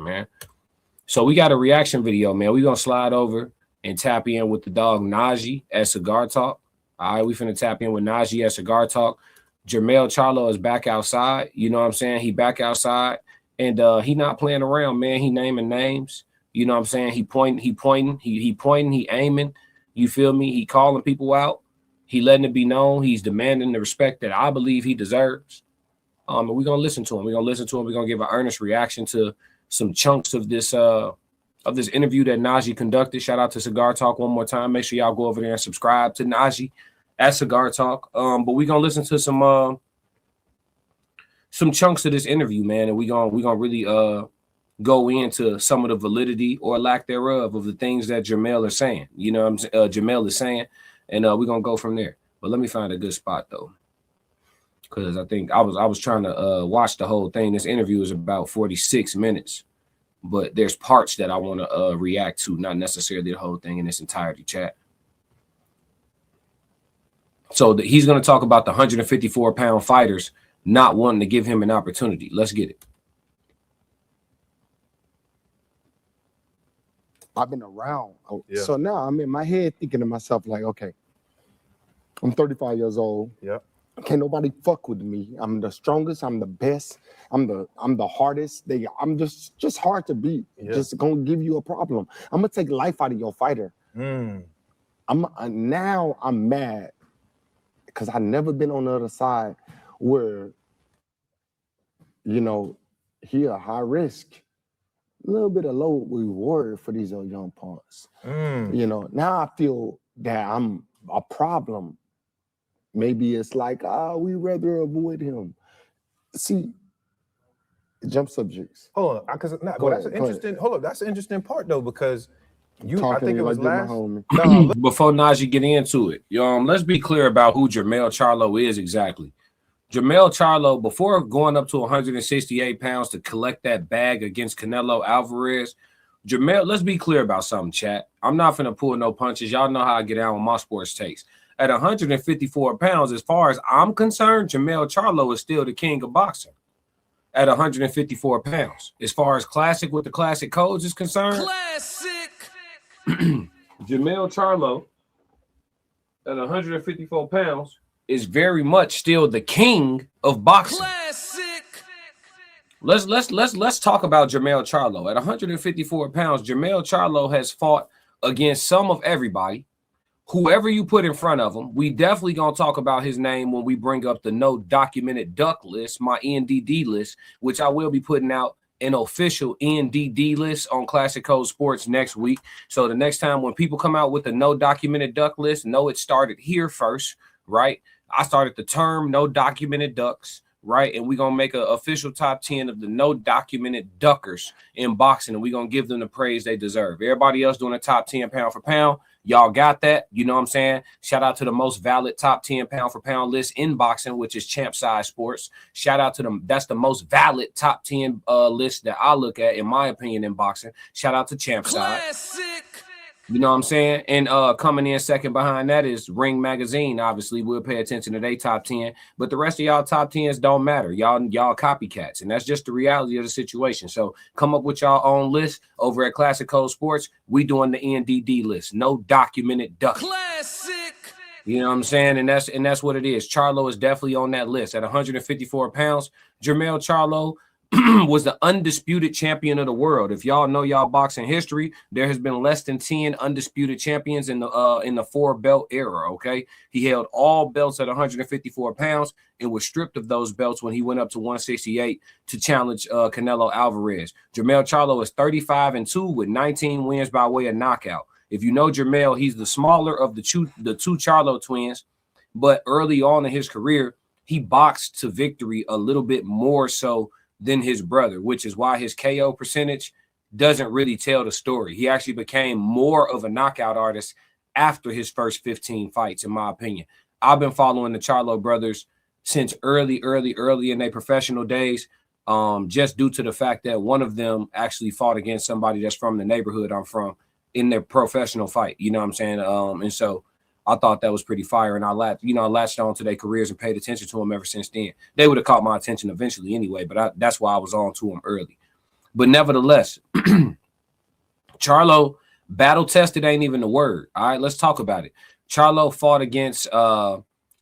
man. So we got a reaction video, man. We're gonna slide over and tap in with the dog Najee at Cigar Talk. All right, we finna tap in with Najee at Cigar Talk. Jermell Charlo is back outside. You know what I'm saying? He back outside, and he not playing around, man. He naming names. You know what I'm saying? He pointing, he aiming. You feel me? He calling people out. He letting it be known. He's demanding the respect that I believe he deserves. And we're gonna listen to him. We're gonna give an earnest reaction to some chunks of this interview that Najee conducted. Shout out to Cigar Talk one more time. Make sure y'all go over there and subscribe to Najee at Cigar Talk. But we're gonna listen to some chunks of this interview, man, and we're gonna really go into some of the validity or lack thereof of the things that Jermell is saying. You know what I'm saying? Jermell is saying, and we're gonna go from there. But let me find a good spot though, because I think I was trying to watch the whole thing. This interview is about 46 minutes, but there's parts that I want to react to, not necessarily the whole thing in its entirety, chat. So he's going to talk about the 154-pound fighters not wanting to give him an opportunity. Let's get it. I've been around. Yeah. So now I'm in my head thinking to myself, like, okay, I'm 35 years old. Yeah. Can't nobody fuck with me. I'm the strongest. I'm the best. I'm the hardest. I'm just hard to beat. Yeah. Just gonna give you a problem. I'm gonna take life out of your fighter. Now I'm mad because I've never been on the other side where, you know, he a high risk, a little bit of low reward for these young punks. You know, now I feel that I'm a problem. Maybe it's like, we rather avoid him. See, jump subjects. Hold on, because that's an interesting. Hold up, that's an interesting part though, because I think it was last. Before Najee get into it, let's be clear about who Jermell Charlo is exactly. Jermell Charlo, before going up to 168 pounds to collect that bag against Canelo Alvarez, Jermell, let's be clear about something, chat. I'm not finna pull no punches. Y'all know how I get out with my sports takes. At 154 pounds, as far as I'm concerned, Jermell Charlo is still the king of boxing. At 154 pounds, as far as classic with the classic codes is concerned, Jermell Charlo at 154 pounds is very much still the king of boxing. Classic. Let's talk about Jermell Charlo. At 154 pounds, Jermell Charlo has fought against some of everybody. Whoever you put in front of him, we definitely gonna talk about his name when we bring up the no documented duck list, my NDD list, which I will be putting out an official NDD list on Classic Code Sports next week. So the next time when people come out with the no documented duck list, know it started here first, right? I started the term no documented ducks, right? And we're gonna make an official top 10 of the no documented duckers in boxing, and we're gonna give them the praise they deserve. Everybody else doing a top 10 pound for pound. Y'all got that? You know what I'm saying? Shout out to the most valid top 10 pound for pound list in boxing, which is Champ Size Sports. Shout out to them. That's the most valid top 10 list that I look at, in my opinion, in boxing. Shout out to Champ Size. You know what I'm saying? And coming in second behind that is Ring Magazine. Obviously, we'll pay attention to their top 10, but the rest of y'all top 10s don't matter. Y'all copycats, and that's just the reality of the situation. So come up with y'all own list over at Classic Code Sports. We doing the NDD list, no documented duck. Classic. You know what I'm saying? And that's what it is. Charlo is definitely on that list at 154 pounds. Jermell Charlo was the undisputed champion of the world. If y'all know y'all boxing history, there has been less than 10 undisputed champions in the 4-belt era. Okay, he held all belts at 154 pounds and was stripped of those belts when he went up to 168 to challenge Canelo Alvarez. Jermell Charlo is 35-2 with 19 wins by way of knockout. If you know Jermell, he's the smaller of the two Charlo twins, but early on in his career, he boxed to victory a little bit more so than his brother, which is why his KO percentage doesn't really tell the story. He actually became more of a knockout artist after his first 15 fights, in my opinion. I've been following the Charlo brothers since early in their professional days, just due to the fact that one of them actually fought against somebody that's from the neighborhood I'm from in their professional fight. You know what I'm saying? And so I thought that was pretty fire, and I latched on to their careers and paid attention to them ever since then. They would have caught my attention eventually anyway, but that's why I was on to them early. But nevertheless, Charlo battle tested ain't even the word. All right, let's talk about it. Charlo fought against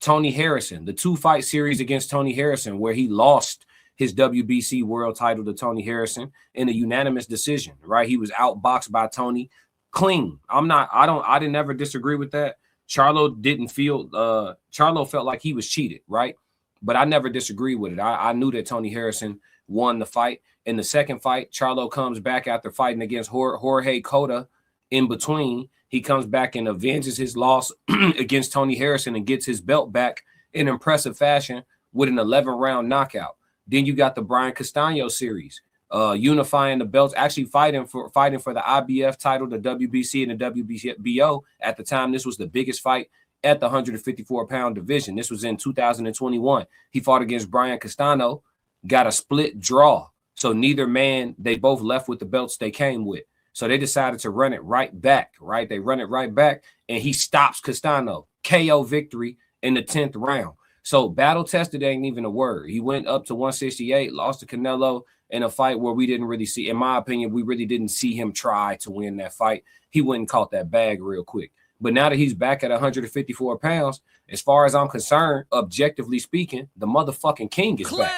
Tony Harrison, the 2-fight series against Tony Harrison, where he lost his WBC world title to Tony Harrison in a unanimous decision, right? He was outboxed by Tony clean. I didn't ever disagree with that. Charlo felt like he was cheated, right? But I never disagreed with it. I knew that Tony Harrison won the fight. In the second fight, Charlo comes back after fighting against Jorge Cota. In between, he comes back and avenges his loss against Tony Harrison and gets his belt back in impressive fashion with an 11-round knockout. Then you got the Brian Castano series, unifying the belts, actually fighting for the IBF title, the WBC and the WBO. At the time, this was the biggest fight at the 154-pound division. This was in 2021. He fought against Brian Castano, got a split draw. So neither man, they both left with the belts they came with. So they decided to run it right back, right? They run it right back, and he stops Castano. KO victory in the 10th round. So battle tested ain't even a word. He went up to 168, lost to Canelo in a fight where we didn't really see, in my opinion, we really didn't see him try to win that fight. He went and caught that bag real quick. But now that he's back at 154 pounds, as far as I'm concerned, objectively speaking, the motherfucking king is back.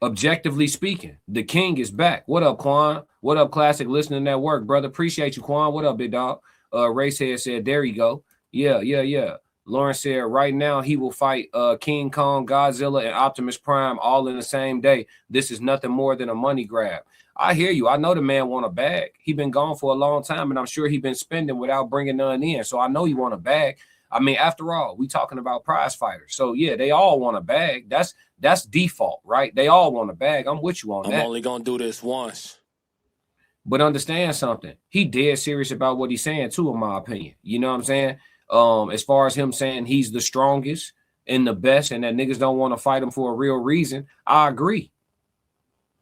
Objectively speaking, the king is back. What up, Quan? What up, Classic Listening Network, brother? Appreciate you, Quan. What up, big dog? Racehead said, there you go. Yeah. Lauren said, right now he will fight King Kong, Godzilla, and Optimus Prime all in the same day. This is nothing more than a money grab. I hear you. I know the man want a bag. He been gone for a long time, and I'm sure he been spending without bringing none in. So I know he want a bag. I mean, after all, we talking about prize fighters. So yeah, they all want a bag. That's default, right? They all want a bag. I'm with you on that. I'm only gonna do this once. But understand something. He dead serious about what he's saying too, in my opinion. You know what I'm saying? As far as him saying he's the strongest and the best, and that niggas don't want to fight him for a real reason, I agree.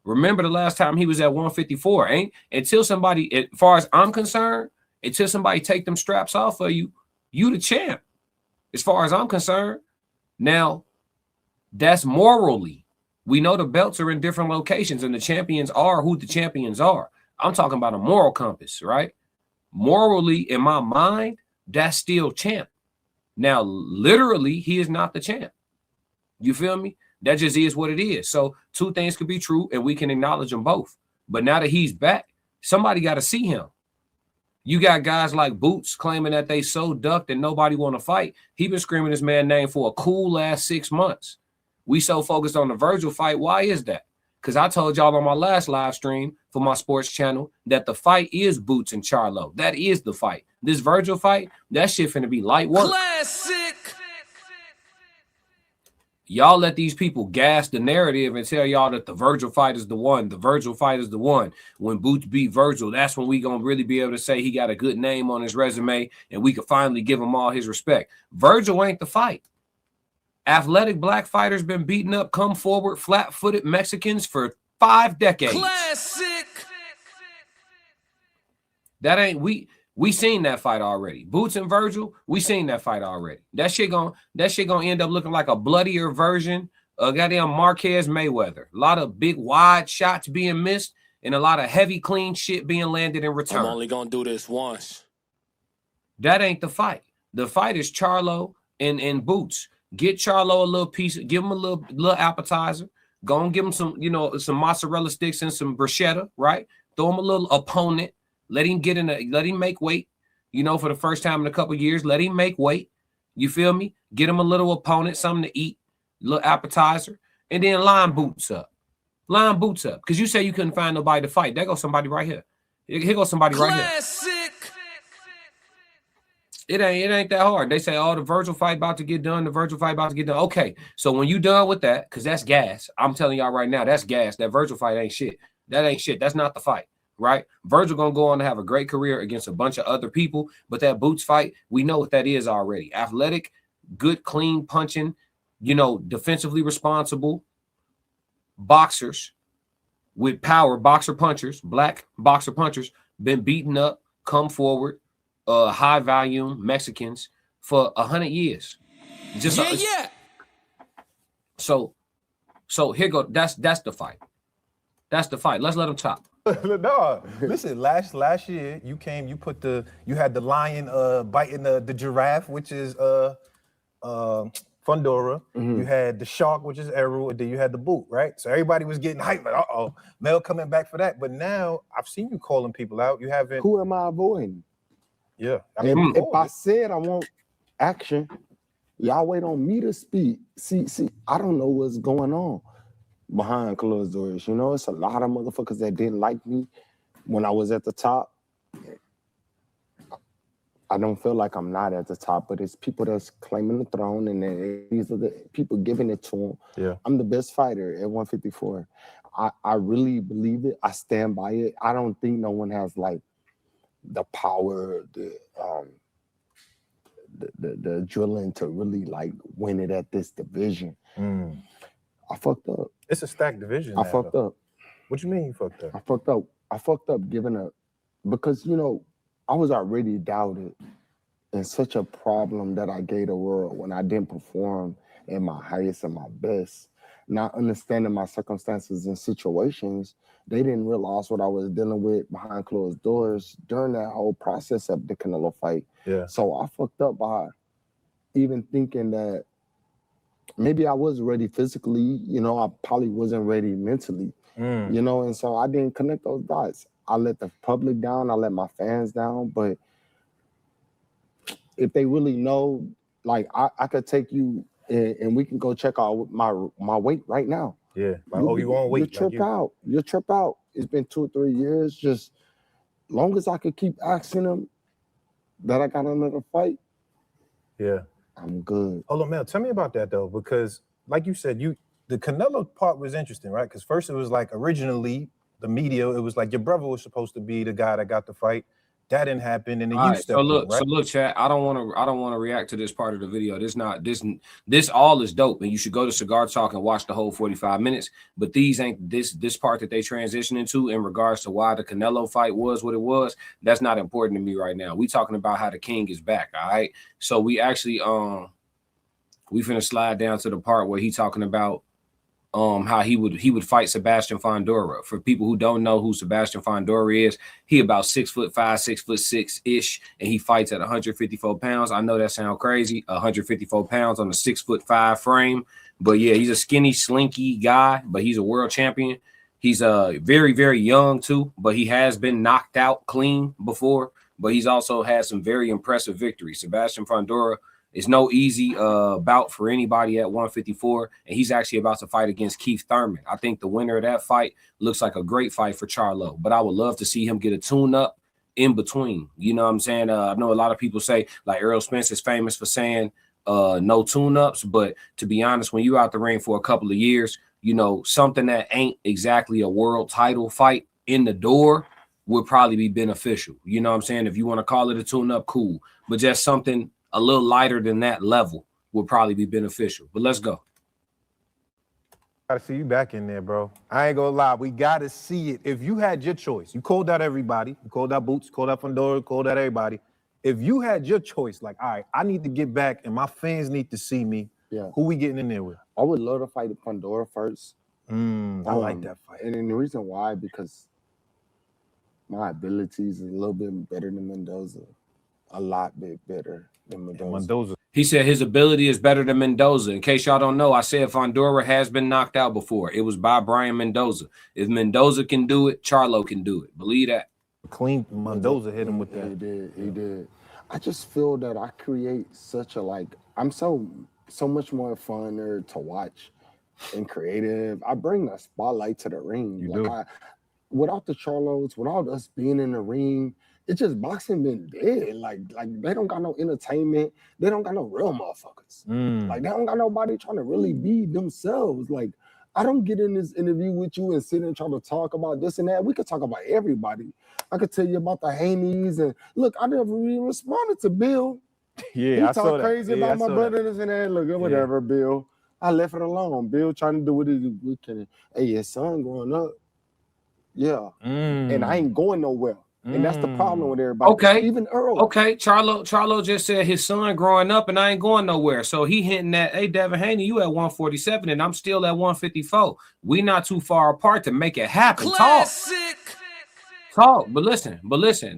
Remember the last time he was at 154, until somebody, as far as I'm concerned, until somebody take them straps off of you, you the champ. As far as I'm concerned. Now, that's morally. We know the belts are in different locations, and the champions are who the champions are. I'm talking about a moral compass, right? Morally, in my mind, that's still champ. Now, literally, he is not the champ. You feel me? That just is what it is. So two things could be true, and we can acknowledge them both. But now that he's back, somebody got to see him. You got guys like Boots claiming that they so ducked and nobody want to fight. He been screaming this man's name for a cool last 6 months. We so focused on the Virgil fight. Why is that? Because I told y'all on my last live stream for my sports channel that the fight is Boots and Charlo. That is the fight. This Virgil fight, that shit finna be light work. Classic. Y'all let these people gas the narrative and tell y'all that the Virgil fight is the one. The Virgil fight is the one. When Boots beat Virgil, that's when we gonna really be able to say he got a good name on his resume and we could finally give him all his respect. Virgil ain't the fight. Athletic black fighters been beating up come forward flat-footed Mexicans for 5 decades. Classic. That ain't we seen that fight already. Boots and Virgil, we seen that fight already. That shit gonna end up looking like a bloodier version of goddamn Marquez Mayweather. A lot of big wide shots being missed and a lot of heavy clean shit being landed in return. I'm only gonna do this once. That ain't the fight. The fight is Charlo and Boots. Get Charlo a little piece, give him a little appetizer. Go and give him some mozzarella sticks and some bruschetta, right? Throw him a little opponent. Let him make weight, for the first time in a couple of years. Let him make weight. You feel me? Get him a little opponent, something to eat, a little appetizer, and then line Boots up. Line Boots up. Because you say you couldn't find nobody to fight. There goes somebody right here. Here goes somebody right here. Classic. It ain't that hard. They say, oh, the Virgil fight about to get done. The Virgil fight about to get done. Okay, so when you done with that, because that's gas. I'm telling y'all right now, that's gas. That Virgil fight ain't shit. That ain't shit. That's not the fight. Right? Virgil gonna go on to have a great career against a bunch of other people, but that Boots fight, we know what that is already. Athletic, good, clean punching, defensively responsible boxers with power, boxer punchers, black boxer punchers, been beaten up, come forward, high volume Mexicans for 100 years. So here go. That's the fight. That's the fight. Let's let him chop. No, listen. Last year you came. You had the lion biting the giraffe, which is Fundora. You had the shark, which is Eru, and then you had the boot, right? So everybody was getting hyped, like, Mel coming back for that. But now I've seen you calling people out. You haven't. Who am I avoiding? Yeah, I mean, if I said I want action, y'all wait on me to speak. See, I don't know what's going on behind closed doors. You know, it's a lot of motherfuckers that didn't like me when I was at the top. I don't feel like I'm not at the top, but it's people that's claiming the throne, and these are the people giving it to them. Yeah, I'm the best fighter at 154. I really believe it. I stand by it. I don't think no one has like the power, the adrenaline to really like win it at this division. I fucked up. It's a stacked division. I fucked up. What you mean you fucked up? I fucked up giving up because, you know, I was already doubted and such a problem that I gave the world when I didn't perform at my highest and my best. Not understanding my circumstances and situations, they didn't realize what I was dealing with behind closed doors during that whole process of the Canelo fight. Yeah. So I fucked up by even thinking that maybe I was ready physically, you know, I probably wasn't ready mentally, you know, and so I didn't connect those dots. I let the public down, I let my fans down, but if they really know, like I could take you and we can go check out my weight right now. Yeah. Like, you on weight? You trip out. It's been 2 or 3 years. Just long as I could keep asking them that I got another fight. Yeah. I'm good. Hold on, Mel. Tell me about that though, because like you said, the Canelo part was interesting, right? Because first it was like originally the media, it was like your brother was supposed to be the guy that got the fight. That didn't happen, and then you stepped in, right? So look, chat. I don't want to react to this part of the video. This all is dope, and you should go to Cigar Talk and watch the whole 45 minutes. But these ain't this part that they transition into in regards to why the Canelo fight was what it was. That's not important to me right now. We talking about how the king is back. All right. So we actually we finna slide down to the part where he talking about how he would fight Sebastian Fundora. For people who don't know who Sebastian Fundora is, he about 6'5", 6'6" ish, and he fights at 154 pounds. I know that sounds crazy, 154 pounds on a 6'5" frame, but yeah, he's a skinny, slinky guy, but he's a world champion. He's very, very young too, but he has been knocked out clean before, but he's also had some very impressive victories. Sebastian Fundora is no easy bout for anybody at 154, and he's actually about to fight against Keith Thurman. I think the winner of that fight looks like a great fight for Charlo, but I would love to see him get a tune-up in between. You know what I'm saying? I know a lot of people say, like Errol Spence is famous for saying no tune-ups, but to be honest, when you're out the ring for a couple of years, you know, something that ain't exactly a world title fight in the door would probably be beneficial. You know what I'm saying? If you want to call it a tune-up, cool, but just something a little lighter than that level would probably be beneficial. But let's go. Gotta see you back in there, bro. I ain't gonna lie. We gotta see it. If you had your choice, you called out everybody. You called out Boots, called out Fundora, called out everybody. If you had your choice, like, all right, I need to get back and my fans need to see me. Yeah. Who we getting in there with? I would love to fight Fundora first. I like that fight. And then the reason why, because my abilities is a little bit better than Mendoza. A lot bit better than Mendoza. He said his ability is better than Mendoza. In case y'all don't know, I said Fundora has been knocked out before. It was by Brian Mendoza. If Mendoza can do it, Charlo can do it. Believe that. Clean Mendoza hit him with that. He did. I just feel that I create such a, like, I'm so much more funner to watch and creative. I bring the spotlight to the ring. Without the Charlos, without us being in the ring, it's just boxing been dead. Like they don't got no entertainment. They don't got no real motherfuckers. Like they don't got nobody trying to really be themselves. Like I don't get in this interview with you and sit and try to talk about this and that. We could talk about everybody. I could tell you about the Haneys and look, I never even responded to Bill. Yeah, he talked crazy about my brothers and that. Look, whatever, Bill. I left it alone. Bill trying to do what he can. Hey, his son growing up. Yeah. And I ain't going nowhere. And that's the problem with everybody. Okay. Even Earl. Okay. Charlo just said his son growing up and I ain't going nowhere. So he hinting at, hey, Devin Haney, you at 147 and I'm still at 154. We not too far apart to make it happen. Talk. But listen,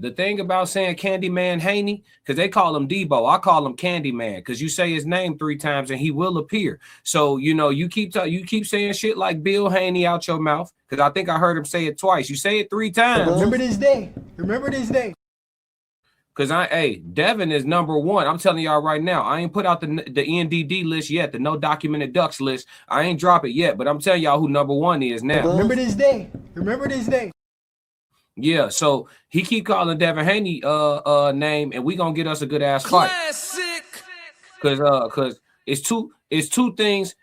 the thing about saying Candyman Haney, because they call him Debo, I call him Candyman, because you say his name 3 times and he will appear. So you keep saying shit like Bill Haney out your mouth, because I think I heard him say it twice. You say it 3 times. Remember this day. Because Devin is number 1. I'm telling y'all right now, I ain't put out the NDD list yet, the no documented ducks list. I ain't drop it yet, but I'm telling y'all who number 1 is now. Remember this day. Yeah, so he keep calling Devin Haney name, and we gonna get us a good ass fight. Cause it's two things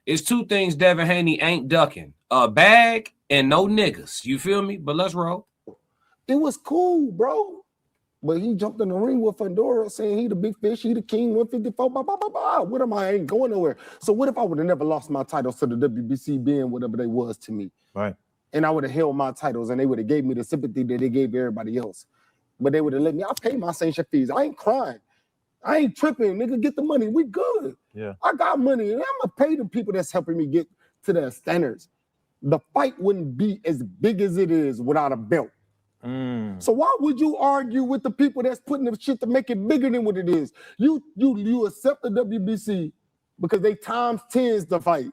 Devin Haney ain't ducking: a bag and no niggas. You feel me? But let's roll. It was cool, bro. But he jumped in the ring with Fandora saying he the big fish, he the king, 154. Blah, blah, blah, blah. What am I? Ain't going nowhere. So what if I would have never lost my titles to the WBC being whatever they was to me? Right. And I would have held my titles and they would have gave me the sympathy that they gave everybody else. But they would have let me, I pay my sanction fees. I ain't crying. I ain't tripping. Nigga, get the money. We good. Yeah. I got money and I'm gonna pay the people that's helping me get to their standards. The fight wouldn't be as big as it is without a belt. So why would you argue with the people that's putting the shit to make it bigger than what it is? You accept the WBC because they times 10s the fight,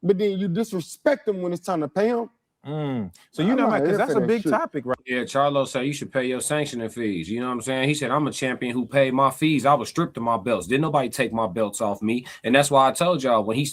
but then you disrespect them when it's time to pay them. So you know, because that's a big topic, right? Yeah, Charlo said you should pay your sanctioning fees. You know what I'm saying? He said, I'm a champion who paid my fees. I was stripped of my belts. Didn't nobody take my belts off me. And that's why I told y'all when he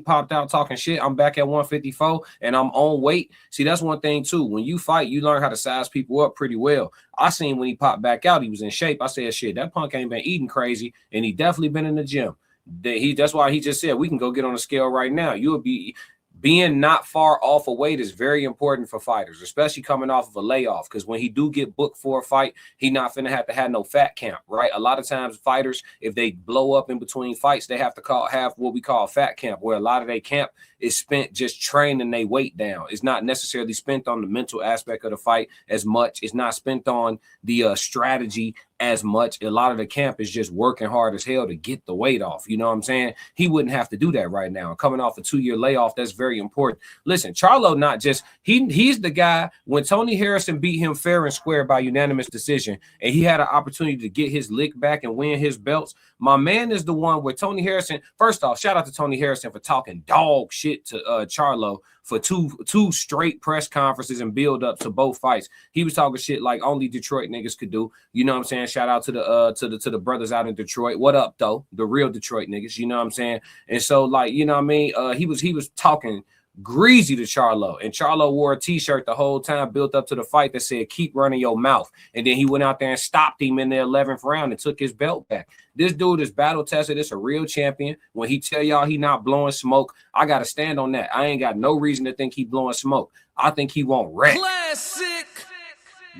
popped out talking shit, I'm back at 154 and I'm on weight. See, that's one thing too. When you fight, you learn how to size people up pretty well. I seen when he popped back out, he was in shape. I said, shit, that punk ain't been eating crazy, and he definitely been in the gym. That's why he just said we can go get on the scale right now. You'll be being not far off a weight is very important for fighters, especially coming off of a layoff. Because when he do get booked for a fight, he not finna have no fat camp, right? A lot of times fighters, if they blow up in between fights, they have to have what we call fat camp, where a lot of their camp is spent just training their weight down. It's not necessarily spent on the mental aspect of the fight as much. It's not spent on the strategy as much. A lot of the camp is just working hard as hell to get the weight off. You know what I'm saying? He wouldn't have to do that right now. Coming off a 2-year layoff, that's very important. Listen, Charlo not just, he's the guy, when Tony Harrison beat him fair and square by unanimous decision, and he had an opportunity to get his lick back and win his belts, my man is the one where Tony Harrison, first off, shout out to Tony Harrison for talking dog shit to Charlo for two straight press conferences and build up to both fights. He was talking shit like only Detroit niggas could do. You know what I'm saying? Shout out to the brothers out in Detroit. What up though? The real Detroit niggas. You know what I'm saying? And so like, you know what I mean? He was talking greasy to Charlo, and Charlo wore a t-shirt the whole time built up to the fight that said keep running your mouth, and then he went out there and stopped him in the 11th round and took his belt back. This dude is battle tested. It's a real champion. When he tell y'all he not blowing smoke, I gotta stand on that. I ain't got no reason to think he blowing smoke. I think he won't wreck. Classic.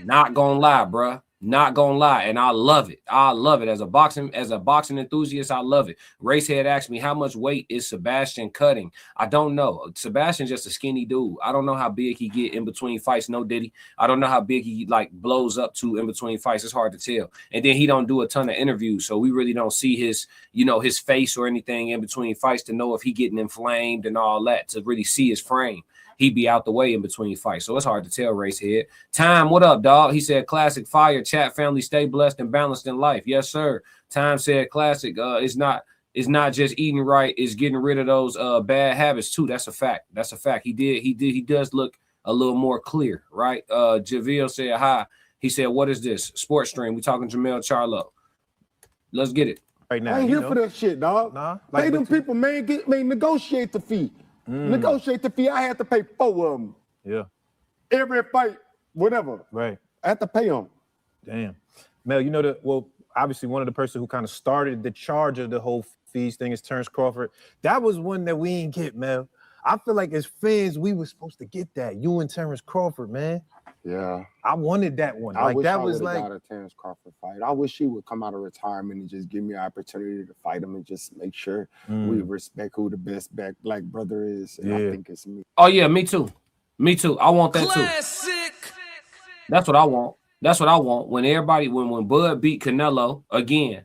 Not gonna lie, bruh. Not gonna lie, and I love it. I love it as a boxing enthusiast. I love it. Racehead asked me how much weight is Sebastian cutting. I don't know. Sebastian's just a skinny dude. I don't know how big he get in between fights. No diddy. I don't know how big he like blows up to in between fights. It's hard to tell. And then he don't do a ton of interviews, so we really don't see his his face or anything in between fights to know if he getting inflamed and all that, to really see his frame. He'd be out the way in between fights. So it's hard to tell, Racehead. Time, what up, dog? He said, classic fire, chat family, stay blessed and balanced in life. Yes, sir. Time said, classic. It's not just eating right, it's getting rid of those bad habits too. That's a fact. That's a fact. He does look a little more clear, right? Javier said, hi. He said, what is this? Sports stream. We talking Jermell Charlo. Let's get it. Right now. I ain't here for that shit, dog. Nah. Pay them people, man, negotiate the fee. Negotiate the fee. I had to pay 4 of them. Yeah. Every fight, whatever. Right. I had to pay them. Damn. Mel, obviously one of the person who kind of started the charge of the whole fees thing is Terence Crawford. That was one that we ain't get, Mel. I feel like as fans, we were supposed to get that. You and Terence Crawford, man. Yeah. I wanted that one. I wish that I was got a Terence Crawford fight. I wish he would come out of retirement and just give me an opportunity to fight him and just make sure we respect who the best black brother is. And I think it's me. Oh yeah, me too. Me too. I want that too. That's what I want. That's what I want. When Bud beat Canelo again,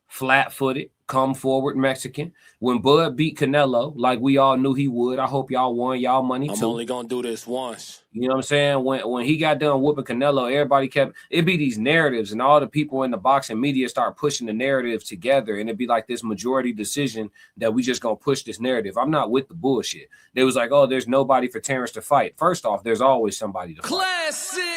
flat-footed, come forward Mexican. When Bud beat Canelo, like we all knew he would, I hope y'all won y'all money too. I'm only gonna do this once. You know what I'm saying? When he got done whooping Canelo, everybody it'd be these narratives, and all the people in the boxing media start pushing the narratives together, and it'd be like this majority decision that we just gonna push this narrative. I'm not with the bullshit. They was like, oh, there's nobody for Terence to fight. First off, there's always somebody to fight. Classic.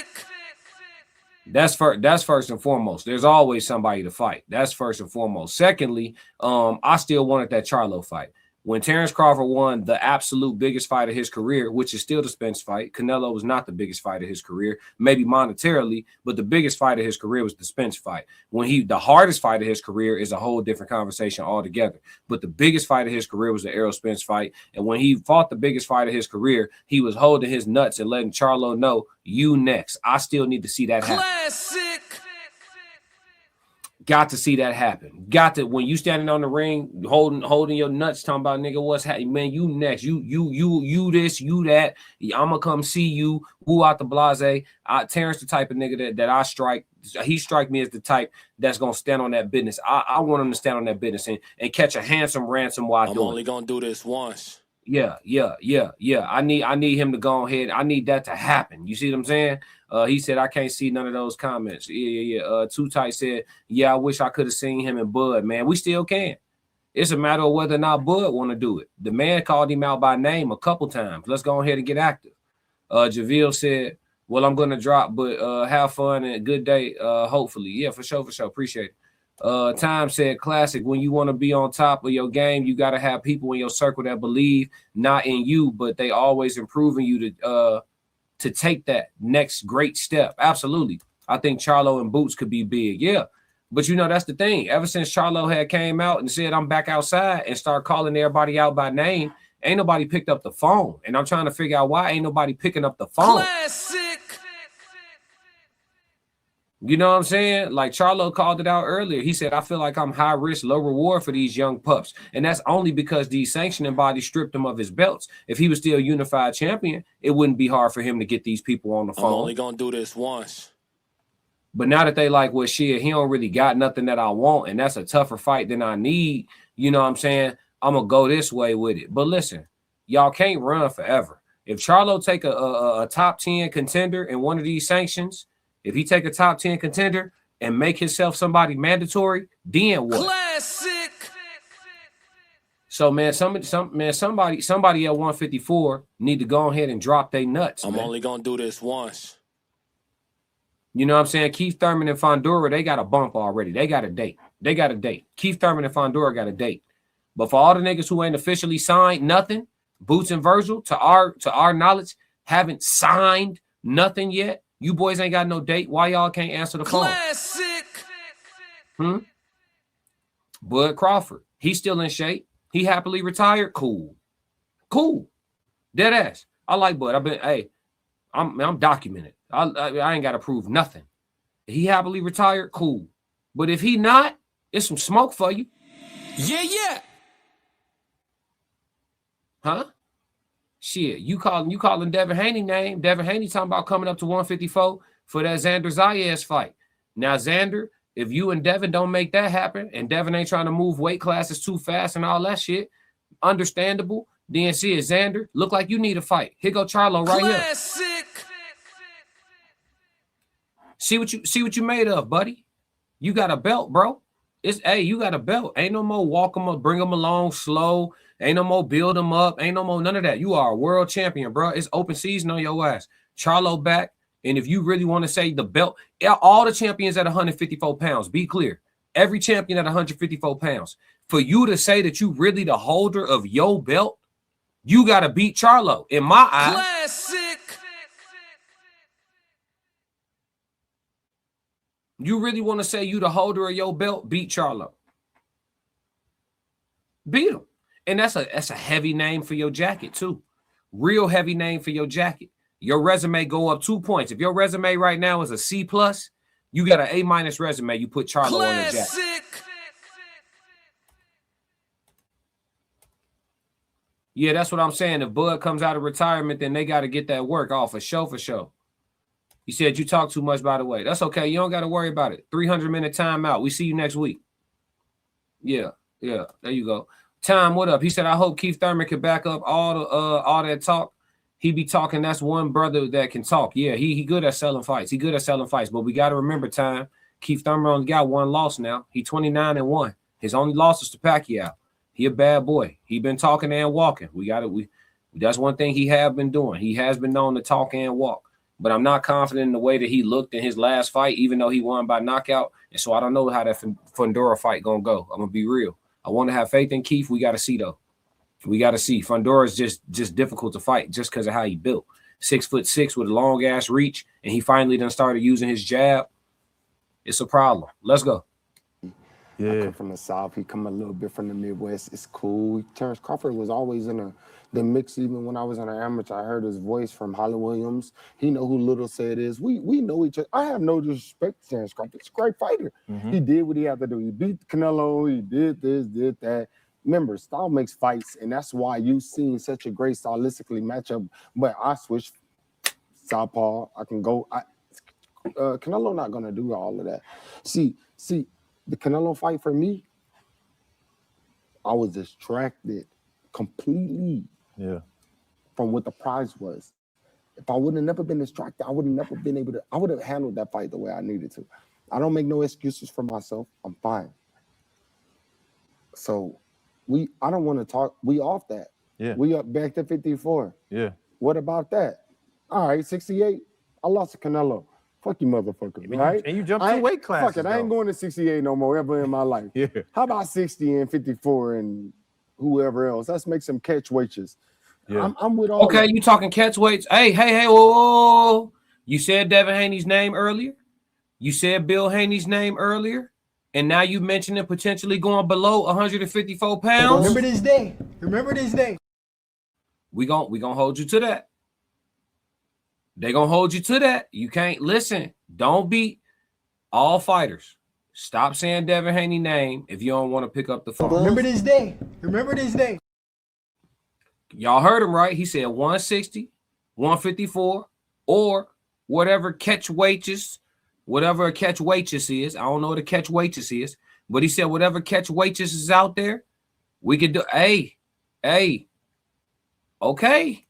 That's first and foremost. There's always somebody to fight. That's first and foremost. Secondly, I still wanted that Charlo fight. When Terence Crawford won the absolute biggest fight of his career, which is still the Spence fight, Canelo was not the biggest fight of his career, maybe monetarily, but the biggest fight of his career was the Spence fight. The hardest fight of his career is a whole different conversation altogether. But the biggest fight of his career was the Errol Spence fight. And when he fought the biggest fight of his career, he was holding his nuts and letting Charlo know, you next. I still need to see that happen. Classic. Got to see that happen. Got to, when you standing on the ring, holding your nuts, talking about, nigga, what's happening, man? You next. You this, you that. I'ma come see you. Who out the blase? Terrence the type of nigga that I strike. He strike me as the type that's gonna stand on that business. I want him to stand on that business and catch a handsome ransom while doing it. I'm only gonna do this once. Yeah. I need him to go ahead. I need that to happen. You see what I'm saying? He said, I can't see none of those comments. Yeah. Too Tight said, yeah, I wish I could have seen him and Bud, man. We still can. It's a matter of whether or not Bud want to do it. The man called him out by name a couple times. Let's go ahead and get active. Javille said, well, I'm going to drop, but have fun and good day, hopefully. Yeah, for sure. Appreciate it. Time said, classic, when you want to be on top of your game, you got to have people in your circle that believe not in you, but they always improving you to take that next great step. Absolutely. I think Charlo and Boots could be big. Yeah. But that's the thing. Ever since Charlo had came out and said, I'm back outside and start calling everybody out by name, ain't nobody picked up the phone. And I'm trying to figure out why ain't nobody picking up the phone. Classic. You know what I'm saying? Like Charlo called it out earlier. He said, I feel like I'm high risk, low reward for these young pups. And that's only because these sanctioning bodies stripped him of his belts. If he was still unified champion, it wouldn't be hard for him to get these people on the phone. I'm only going to do this once. But now that they like, well, shit, he don't really got nothing that I want, and that's a tougher fight than I need, you know what I'm saying? I'm going to go this way with it. But listen, y'all can't run forever. If Charlo take a top 10 contender in one of these sanctions, if he take a top 10 contender and make himself somebody mandatory, then what? Classic. So, man, somebody at 154 need to go ahead and drop their nuts. I'm man. only going to do this once. You know what I'm saying? Keith Thurman and Fondura, they got a bump already. They got a date. Keith Thurman and Fondura got a date. But for all the niggas who ain't officially signed nothing, Boots and Virgil, to our knowledge, haven't signed nothing yet. You boys ain't got no date. Why y'all can't answer the phone? Classic. Bud Crawford, he's still in shape. He happily retired. Cool. Dead ass. I like Bud. I'm documented. I ain't got to prove nothing. He happily retired. Cool. But if he not, it's some smoke for you. Yeah. Huh? Shit, you calling Devin Haney name. Devin Haney talking about coming up to 154 for that Xander Zayas fight. Now, Xander, if you and Devin don't make that happen, and Devin ain't trying to move weight classes too fast and all that shit, understandable. Then see Xander, look like you need a fight. Here go Charlo right Classic. here. See what you made of, buddy. You got a belt, bro. You got a belt. Ain't no more walk them up, bring them along slow. Ain't no more build them up. Ain't no more none of that. You are a world champion, bro. It's open season on your ass. Charlo back. And if you really want to say the belt, all the champions at 154 pounds, be clear. Every champion at 154 pounds. For you to say that you really the holder of your belt, you got to beat Charlo. In my eyes. Classic. You really want to say you the holder of your belt, beat Charlo. Beat him. And that's a heavy name for your jacket, too. Real heavy name for your jacket. Your resume go up 2 points. If your resume right now is a C+, you got an A- resume. You put Charlo on your jacket. Yeah, that's what I'm saying. If Bud comes out of retirement, then they got to get that work off for sure. He said you talk too much, by the way. That's okay. You don't got to worry about it. 300-minute timeout. We see you next week. Yeah. There you go. Time, what up? He said, I hope Keith Thurman can back up all that talk. He be talking. That's one brother that can talk. Yeah, he good at selling fights. But we got to remember, Time, Keith Thurman only got one loss now. He 29-1. His only loss is to Pacquiao. He a bad boy. He been talking and walking. That's one thing he have been doing. He has been known to talk and walk. But I'm not confident in the way that he looked in his last fight, even though he won by knockout. And so I don't know how that Fundora fight gonna go. I'm gonna be real. I want to have faith in Keith. We got to see though. We got to see. Fundora is just difficult to fight just because of how he built. 6'6" with a long ass reach, and he finally done started using his jab. It's a problem. Let's go. Yeah. I come from the South. He come a little bit from the Midwest. It's cool. Terence Crawford was always in the mix. Even when I was in an amateur, I heard his voice from Holly Williams. He know who Little said is. We know each other. I have no disrespect to Terence Crawford. He's a great fighter. Mm-hmm. He did what he had to do. He beat Canelo. He did this, did that. Remember, style makes fights, and that's why you've seen such a great stylistically matchup. But I switched southpaw. I can go. Canelo not gonna do all of that. See. The Canelo fight for me, I was distracted completely from what the prize was. If I would have never been distracted, I would have never been able to, I would have handled that fight the way I needed to. I don't make no excuses for myself. I'm fine. So I don't want to talk, we off that. Yeah. We up back to 54. Yeah. What about that? All right, 68, I lost to Canelo. Fuck you, motherfucker, right? And you jumped 2 weight classes. Fuck it, I ain't going to 68 no more ever in my life. Yeah. How about 60 and 54 and whoever else? Let's make some catch weights. Yeah. I'm with all. Okay, you talking catch weights? Hey, whoa. You said Devin Haney's name earlier. You said Bill Haney's name earlier. And now you mentioning potentially going below 154 pounds. Remember this day. We gonna hold you to that. They gonna hold you to that. You can't listen. Don't beat all fighters. Stop saying Devin Haney's name if you don't want to pick up the phone. Remember this day. Y'all heard him right. He said 160, 154, or whatever catch waitress, whatever a catch waitress is. I don't know what a catch waitress is, but he said whatever catch waitress is out there, we could do. Hey, okay.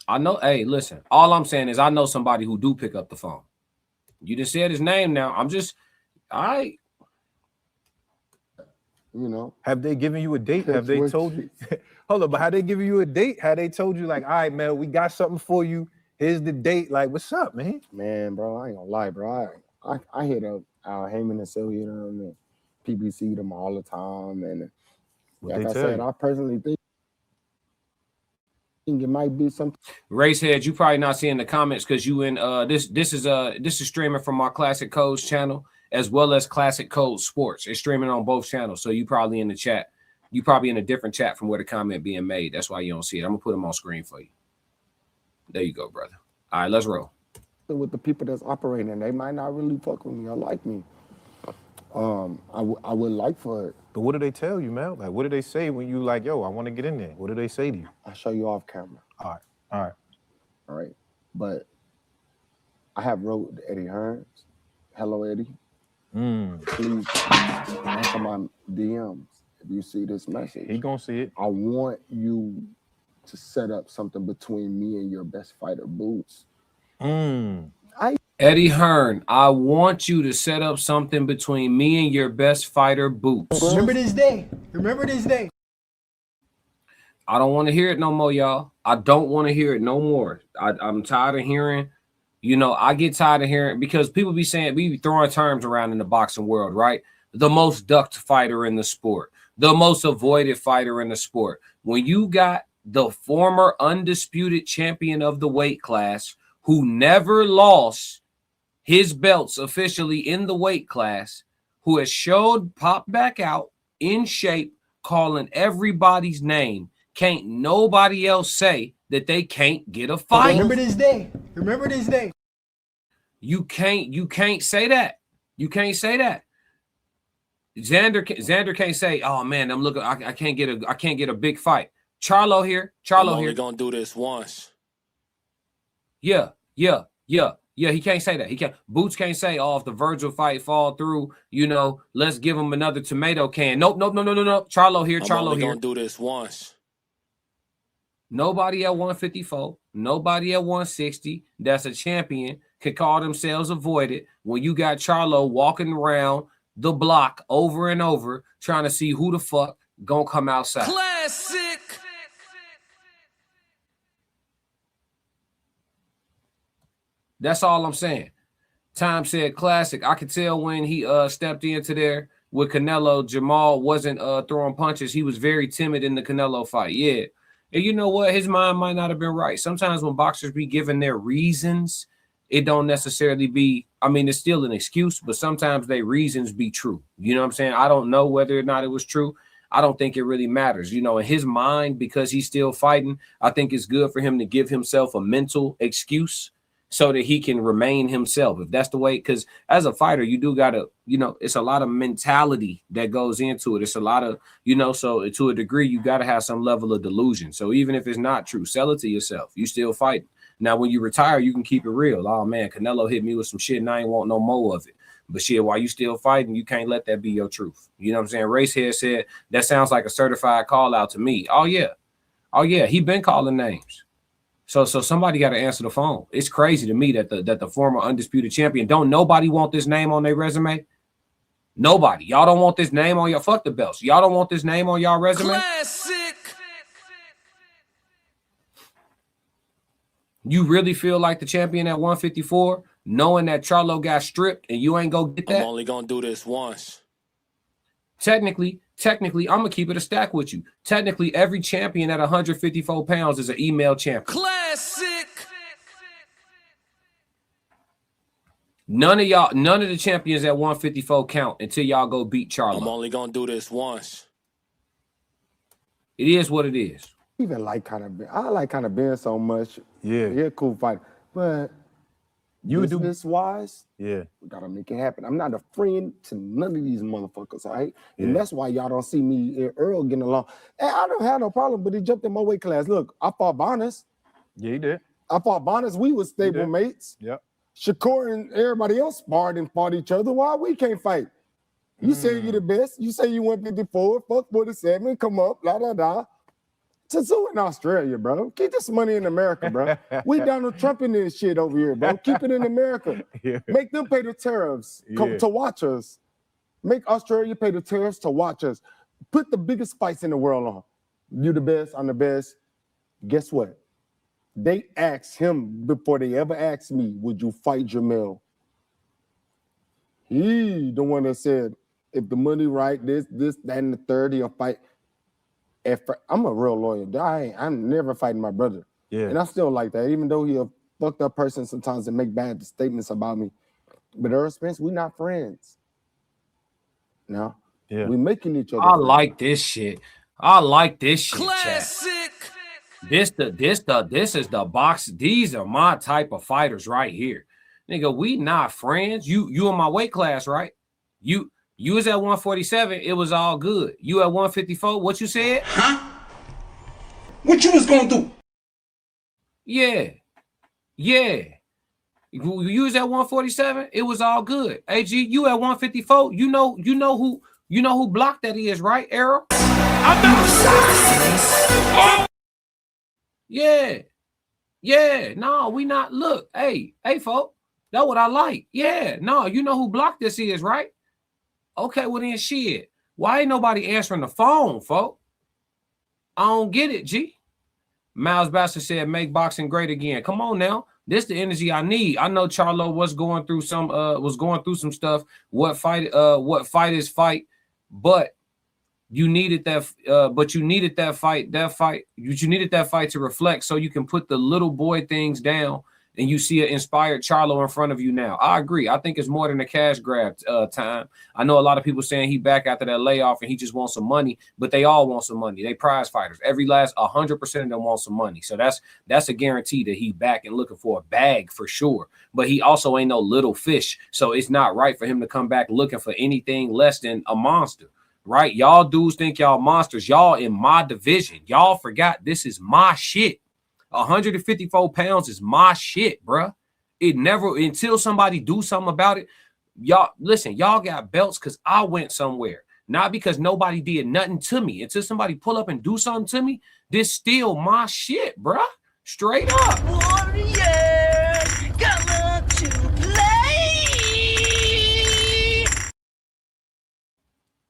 I know. Hey, listen. All I'm saying is I know somebody who do pick up the phone. You just said his name now. I'm just, all right. You know. Have they given you a date? Have they told you? Hold on, but have they given you a date? Have they told you like, all right, man, we got something for you. Here's the date. Like, what's up, man? Man, bro, I ain't gonna lie, bro. I hit up Al Heyman and Sylvia and PBC them all the time. And like I said, I personally think it might be something. Racehead, you probably not seeing the comments because you in this is streaming from my Classic Codes channel as well as Classic Codes Sports. It's streaming on both channels, so you probably in the chat. You probably in a different chat from where the comment being made. That's why you don't see it. I'm gonna put them on screen for you. There you go, brother. All right, let's roll. With the people that's operating, they might not really fuck with me or like me. I would like for it. But what do they tell you, man? Like, what do they say when you like, yo, I want to get in there? What do they say to you? I'll show you off camera. All right. But I have wrote Eddie Hearns. Hello, Eddie. Please answer my DMs if you see this message. He gonna see it. I want you to set up something between me and your best fighter, Boots. Eddie Hearn, I want you to set up something between me and your best fighter, Boots. Remember this day. I don't want to hear it no more, y'all. I don't want to hear it no more. I'm tired of hearing, I get tired of hearing because people be saying, we be throwing terms around in the boxing world, right? The most ducked fighter in the sport, the most avoided fighter in the sport. When you got the former undisputed champion of the weight class who never lost his belts officially in the weight class, who has showed pop back out in shape, calling everybody's name, can't nobody else say that they can't get a fight. Remember this day. You can't say that. You can't say that. Xander can't say, "Oh man, I'm looking. I can't get a big fight." Charlo here. Charlo here. We're gonna do this once. Yeah. He can't say that. He can't. Boots can't say, "Oh, if the Virgil fight fall through, let's give him another tomato can." Nope. Charlo here. Charlo here. Gonna do this once. Nobody at 154, nobody at 160 that's a champion can call themselves avoided when you got Charlo walking around the block over and over trying to see who the fuck gonna come outside. Classic. That's all I'm saying. Time said classic. I could tell when he stepped into there with Canelo, Jermell wasn't throwing punches. He was very timid in the Canelo fight. Yeah. And you know what? His mind might not have been right. Sometimes when boxers be given their reasons, it don't necessarily be, it's still an excuse, but sometimes their reasons be true. You know what I'm saying? I don't know whether or not it was true. I don't think it really matters. In his mind, because he's still fighting, I think it's good for him to give himself a mental excuse so that he can remain himself. If that's the way, because as a fighter, you do got to, it's a lot of mentality that goes into it. It's a lot of, so to a degree, you got to have some level of delusion. So even if it's not true, sell it to yourself. You still fighting. Now, when you retire, you can keep it real. Oh, man, Canelo hit me with some shit and I ain't want no more of it. But shit, while you still fighting, you can't let that be your truth. You know what I'm saying? Racehead said, that sounds like a certified call out to me. Oh, yeah. He been calling names. So somebody got to answer the phone. It's crazy to me that the former undisputed champion, don't nobody want this name on their resume? Nobody. Y'all don't want this name on your, fuck the belts. Y'all don't want this name on y'all resume? Classic. You really feel like the champion at 154, knowing that Charlo got stripped and you ain't go get that? I'm only gonna do this once. Technically, I'm gonna keep it a stack with you. Technically, every champion at 154 pounds is an email champion. Classic. None of the champions at 154 count until y'all go beat Charlo. I'm only gonna do this once. It is what it is. I like kind of Ben so much. Yeah. He a cool fighter. But business wise, yeah, we gotta make it happen. I'm not a friend to none of these motherfuckers, all right? Yeah. And that's why y'all don't see me and Earl getting along. And I don't have no problem, but he jumped in my weight class. Look, I fought Bonus. Yeah, he did. I fought Bonus. We were stable mates. Yep. Shakur and everybody else sparred and fought each other. Why we can't fight? You say you're the best. You say you 154, fuck 47, come up, la da da. Tazoo in Australia, bro. Keep this money in America, bro. We Donald Trump in this shit over here, bro. Keep it in America. Yeah. Make them pay the tariffs to watch us. Make Australia pay the tariffs to watch us. Put the biggest fights in the world on. You the best, I'm the best. Guess what? They asked him before they ever asked me, would you fight Jermell? He the one that said, if the money right, this, that, and the 30, he'll fight. I'm a real lawyer. I'm never fighting my brother. Yeah. And I still like that, even though he a fucked up person sometimes and make bad statements about me. But Earl Spence, we not friends. No. Yeah. We making each other. I like this shit. Classic. Chat. This is the box. These are my type of fighters right here. Nigga, we not friends. You in my weight class, right? You was at 147, it was all good. You at 154, what you said? Huh? What you was gonna do? Yeah. You was at 147, it was all good. AG, you at 154, you know who blocked that is, right, Errol? I'm not Yeah, no, we not. Look, hey, folk, that's what I like. Yeah, no, you know who blocked this is, right? Okay, well then shit. Why ain't nobody answering the phone, folk? I don't get it, G. Miles Bastard said, make boxing great again. Come on now. This the energy I need. I know Charlo was going through some stuff. What fight is fight, but you needed that fight to reflect so you can put the little boy things down and you see an inspired Charlo in front of you now. I agree. I think it's more than a cash grab time. I know a lot of people saying he back after that layoff and he just wants some money, but they all want some money. They prize fighters. Every last 100% of them want some money. So that's a guarantee that he back and looking for a bag for sure. But he also ain't no little fish. So it's not right for him to come back looking for anything less than a monster. Right? Y'all dudes think y'all monsters. Y'all in my division. Y'all forgot this is my shit. 154 pounds is my shit, bruh. It never, until somebody do something about it. Y'all, listen, y'all got belts because I went somewhere. Not because nobody did nothing to me. Until somebody pull up and do something to me, this still my shit, bruh. Straight up. Warrior, come to play.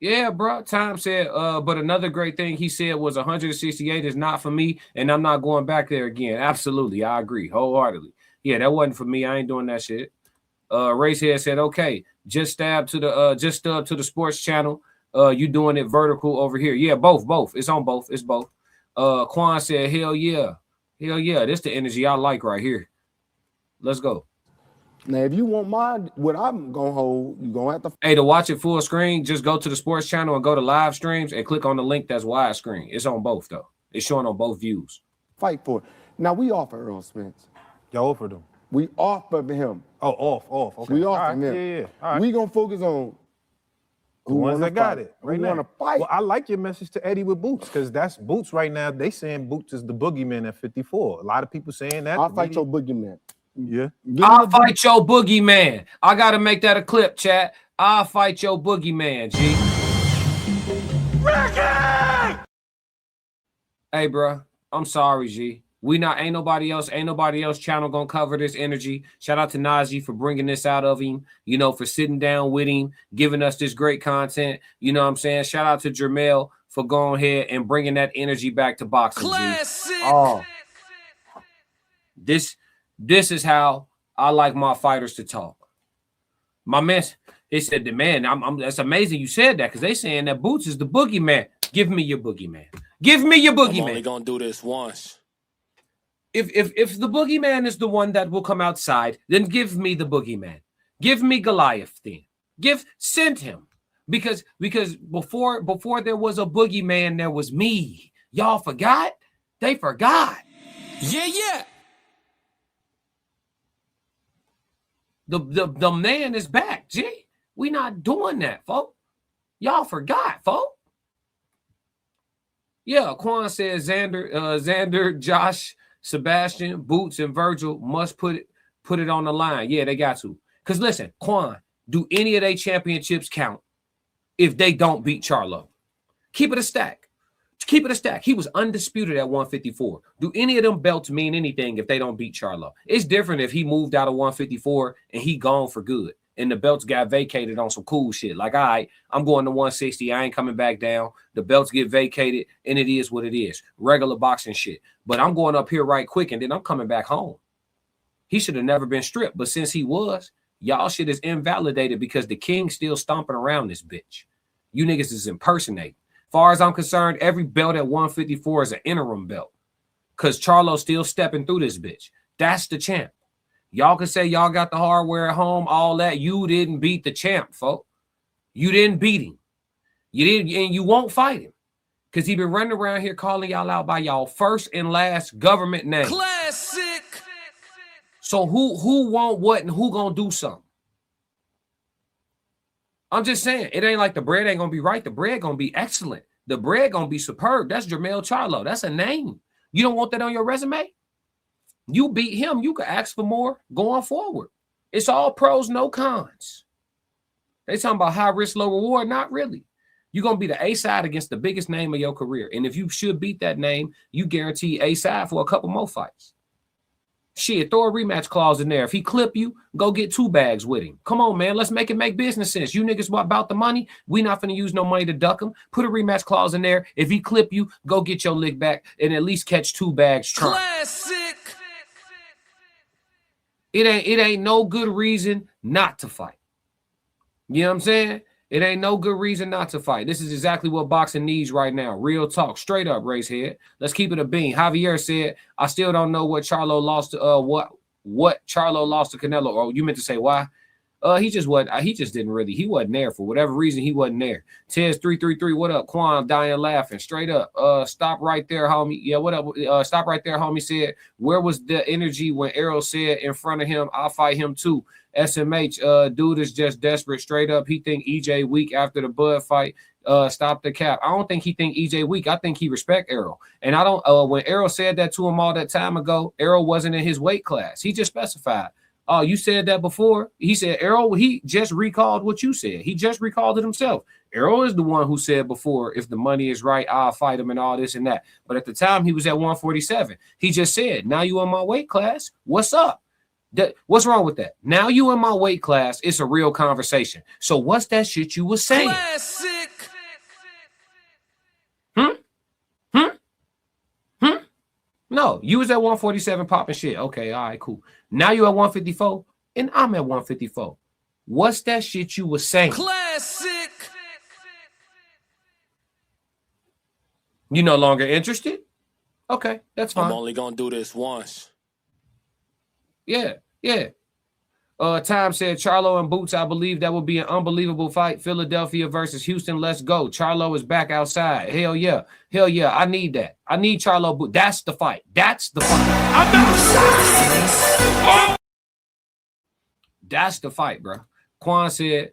Yeah, bro. Time said, but another great thing he said was 168 is not for me, and I'm not going back there again. Absolutely, I agree wholeheartedly. Yeah, that wasn't for me. I ain't doing that shit. Racehead said, okay, just stub to the sports channel. You doing it vertical over here. Yeah, both. It's on both. It's both. Quan said, hell yeah. This the energy I like right here. Let's go. Now, if you want what I'm gonna hold, you're gonna have to. Hey, to watch it full screen, just go to the sports channel and go to live streams and click on the link that's widescreen. It's on both though. It's showing on both views. Fight for it. Now we offer Earl Spence. Y'all offered him. We offer him. Oh, off. Okay. We offer him. Yeah. All right. We gonna focus on the ones that got it. Right now. Want to fight. Well, I like your message to Eddie with Boots because that's Boots right now. They saying Boots is the boogeyman at 54. A lot of people saying that. I'll fight your boogeyman. Yeah. I'll fight your boogeyman. I gotta make that a clip, chat. I'll fight your boogeyman, G. Ricky! Hey, bro. I'm sorry, G. Ain't nobody else channel gonna cover this energy. Shout out to Najee for bringing this out of him, for sitting down with him, giving us this great content. You know what I'm saying? Shout out to Jermell for going ahead and bringing that energy back to boxing. Classic. G. Oh, this is how I like my fighters to talk. My man, they said, man, that's amazing you said that because they saying that Boots is the boogeyman. Give me your boogeyman. Give me your boogeyman. I'm only gonna do this once. If the boogeyman is the one that will come outside, then give me the boogeyman. Give me Goliath then. Send him. Because before there was a boogeyman, there was me. Y'all forgot? They forgot. Yeah. The man is back, G. We not doing that, folks. Y'all forgot, folks. Yeah, Quan says Xander, Josh, Sebastian, Boots, and Virgil must put it on the line. Yeah, they got to. Because listen, Quan, do any of their championships count if they don't beat Charlo? Keep it a stack. He was undisputed at 154. Do any of them belts mean anything if they don't beat Charlo? It's different if he moved out of 154 and he gone for good and the belts got vacated on some cool shit. Like, all right, I'm going to 160. I ain't coming back down. The belts get vacated and it is what it is. Regular boxing shit. But I'm going up here right quick and then I'm coming back home. He should have never been stripped. But since he was, y'all shit is invalidated because the king's still stomping around this bitch. You niggas is impersonating. Far as I'm concerned, every belt at 154 is an interim belt because Charlo's still stepping through this bitch. That's the champ. Y'all can say y'all got the hardware at home, all that. You didn't beat the champ, folks. You didn't beat him. You didn't, and you won't fight him because he been running around here calling y'all out by y'all first and last government name. Classic. So who want what and who gonna do something? I'm just saying, it ain't like the bread ain't gonna be right. The bread gonna be excellent. The bread gonna be superb. That's Jermell Charlo. That's a name. You don't want that on your resume? You beat him. You could ask for more going forward. It's all pros, no cons. They talking about high risk, low reward. Not really. You're gonna be the A side against the biggest name of your career. And if you should beat that name, you guarantee A side for a couple more fights. Shit, throw a rematch clause in there. If he clip you, go get 2 bags with him. Come on, man. Let's make it make business sense. You niggas about the money. We not finna use no money to duck him. Put a rematch clause in there. If he clip you, go get your lick back and at least catch 2 bags trying. Classic. It ain't no good reason not to fight. You know what I'm saying? It ain't no good reason not to fight. This is exactly what boxing needs right now. Real talk. Straight up, Racehead. Let's keep it a bean. Javier said, I still don't know what Charlo lost to what what Charlo lost to Canelo, or you meant to say why? He just wasn't there for whatever reason. He wasn't there. Tez 333, what up? Quan dying laughing straight up. Stop right there, homie. Yeah, what up? Stop right there, homie. Said, where was the energy when Errol said in front of him, I'll fight him too? SMH, dude is just desperate straight up. He think EJ weak after the Bud fight. Stop the cap. I don't think he think EJ weak. I think he respect Errol. And I don't when Errol said that to him all that time ago, Errol wasn't in his weight class. He just specified. Oh, you said that before? He said, Errol, he just recalled what you said. He just recalled it himself. Errol is the one who said before, if the money is right, I'll fight him and all this and that. But at the time, he was at 147. He just said, now you in my weight class. What's up? What's wrong with that? Now you in my weight class. It's a real conversation. So what's that shit you was saying? Classic. No, you was at 147 popping shit. Okay, all right, cool. Now you at 154, and I'm at 154. What's that shit you was saying? Classic. You no longer interested? Okay, that's fine. I'm only gonna do this once. Yeah. Time said Charlo and Boots. I believe that will be an unbelievable fight. Philadelphia versus Houston. Let's go. Charlo is back outside. Hell yeah. I need that. I need Charlo Boots. That's the fight. That's the fight, bro. Quan said,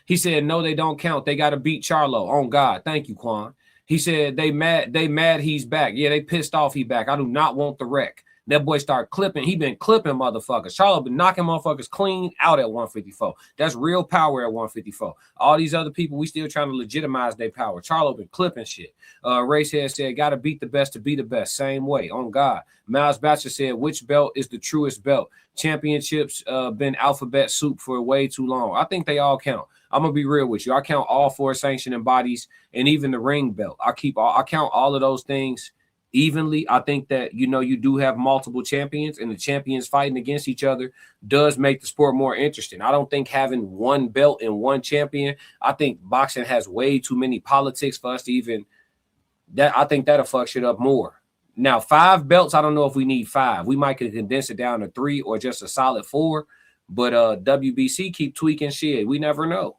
he said, no, they don't count. They got to beat Charlo. On God. Thank you, Quan. He said, they mad he's back. Yeah, they pissed off he back. I do not want the wreck. That boy start clipping. He been clipping motherfuckers. Charlo been knocking motherfuckers clean out at 154. That's real power at 154. All these other people, we still trying to legitimize their power. Charlo been clipping shit. Racehead said, got to beat the best to be the best. Same way. On God. Miles Batcher said, which belt is the truest belt? Championships been alphabet soup for way too long. I think they all count. I'm gonna be real with you. I count all 4 sanctioning bodies and even the ring belt. I count all of those things evenly. I think that, you do have multiple champions, and the champions fighting against each other does make the sport more interesting. I don't think having one belt and one champion, I think boxing has way too many politics for us to even that. I think that'll fuck shit up more. Now, 5 belts, I don't know if we need 5. We might could condense it down to 3 or just a solid 4, but WBC keep tweaking shit. We never know.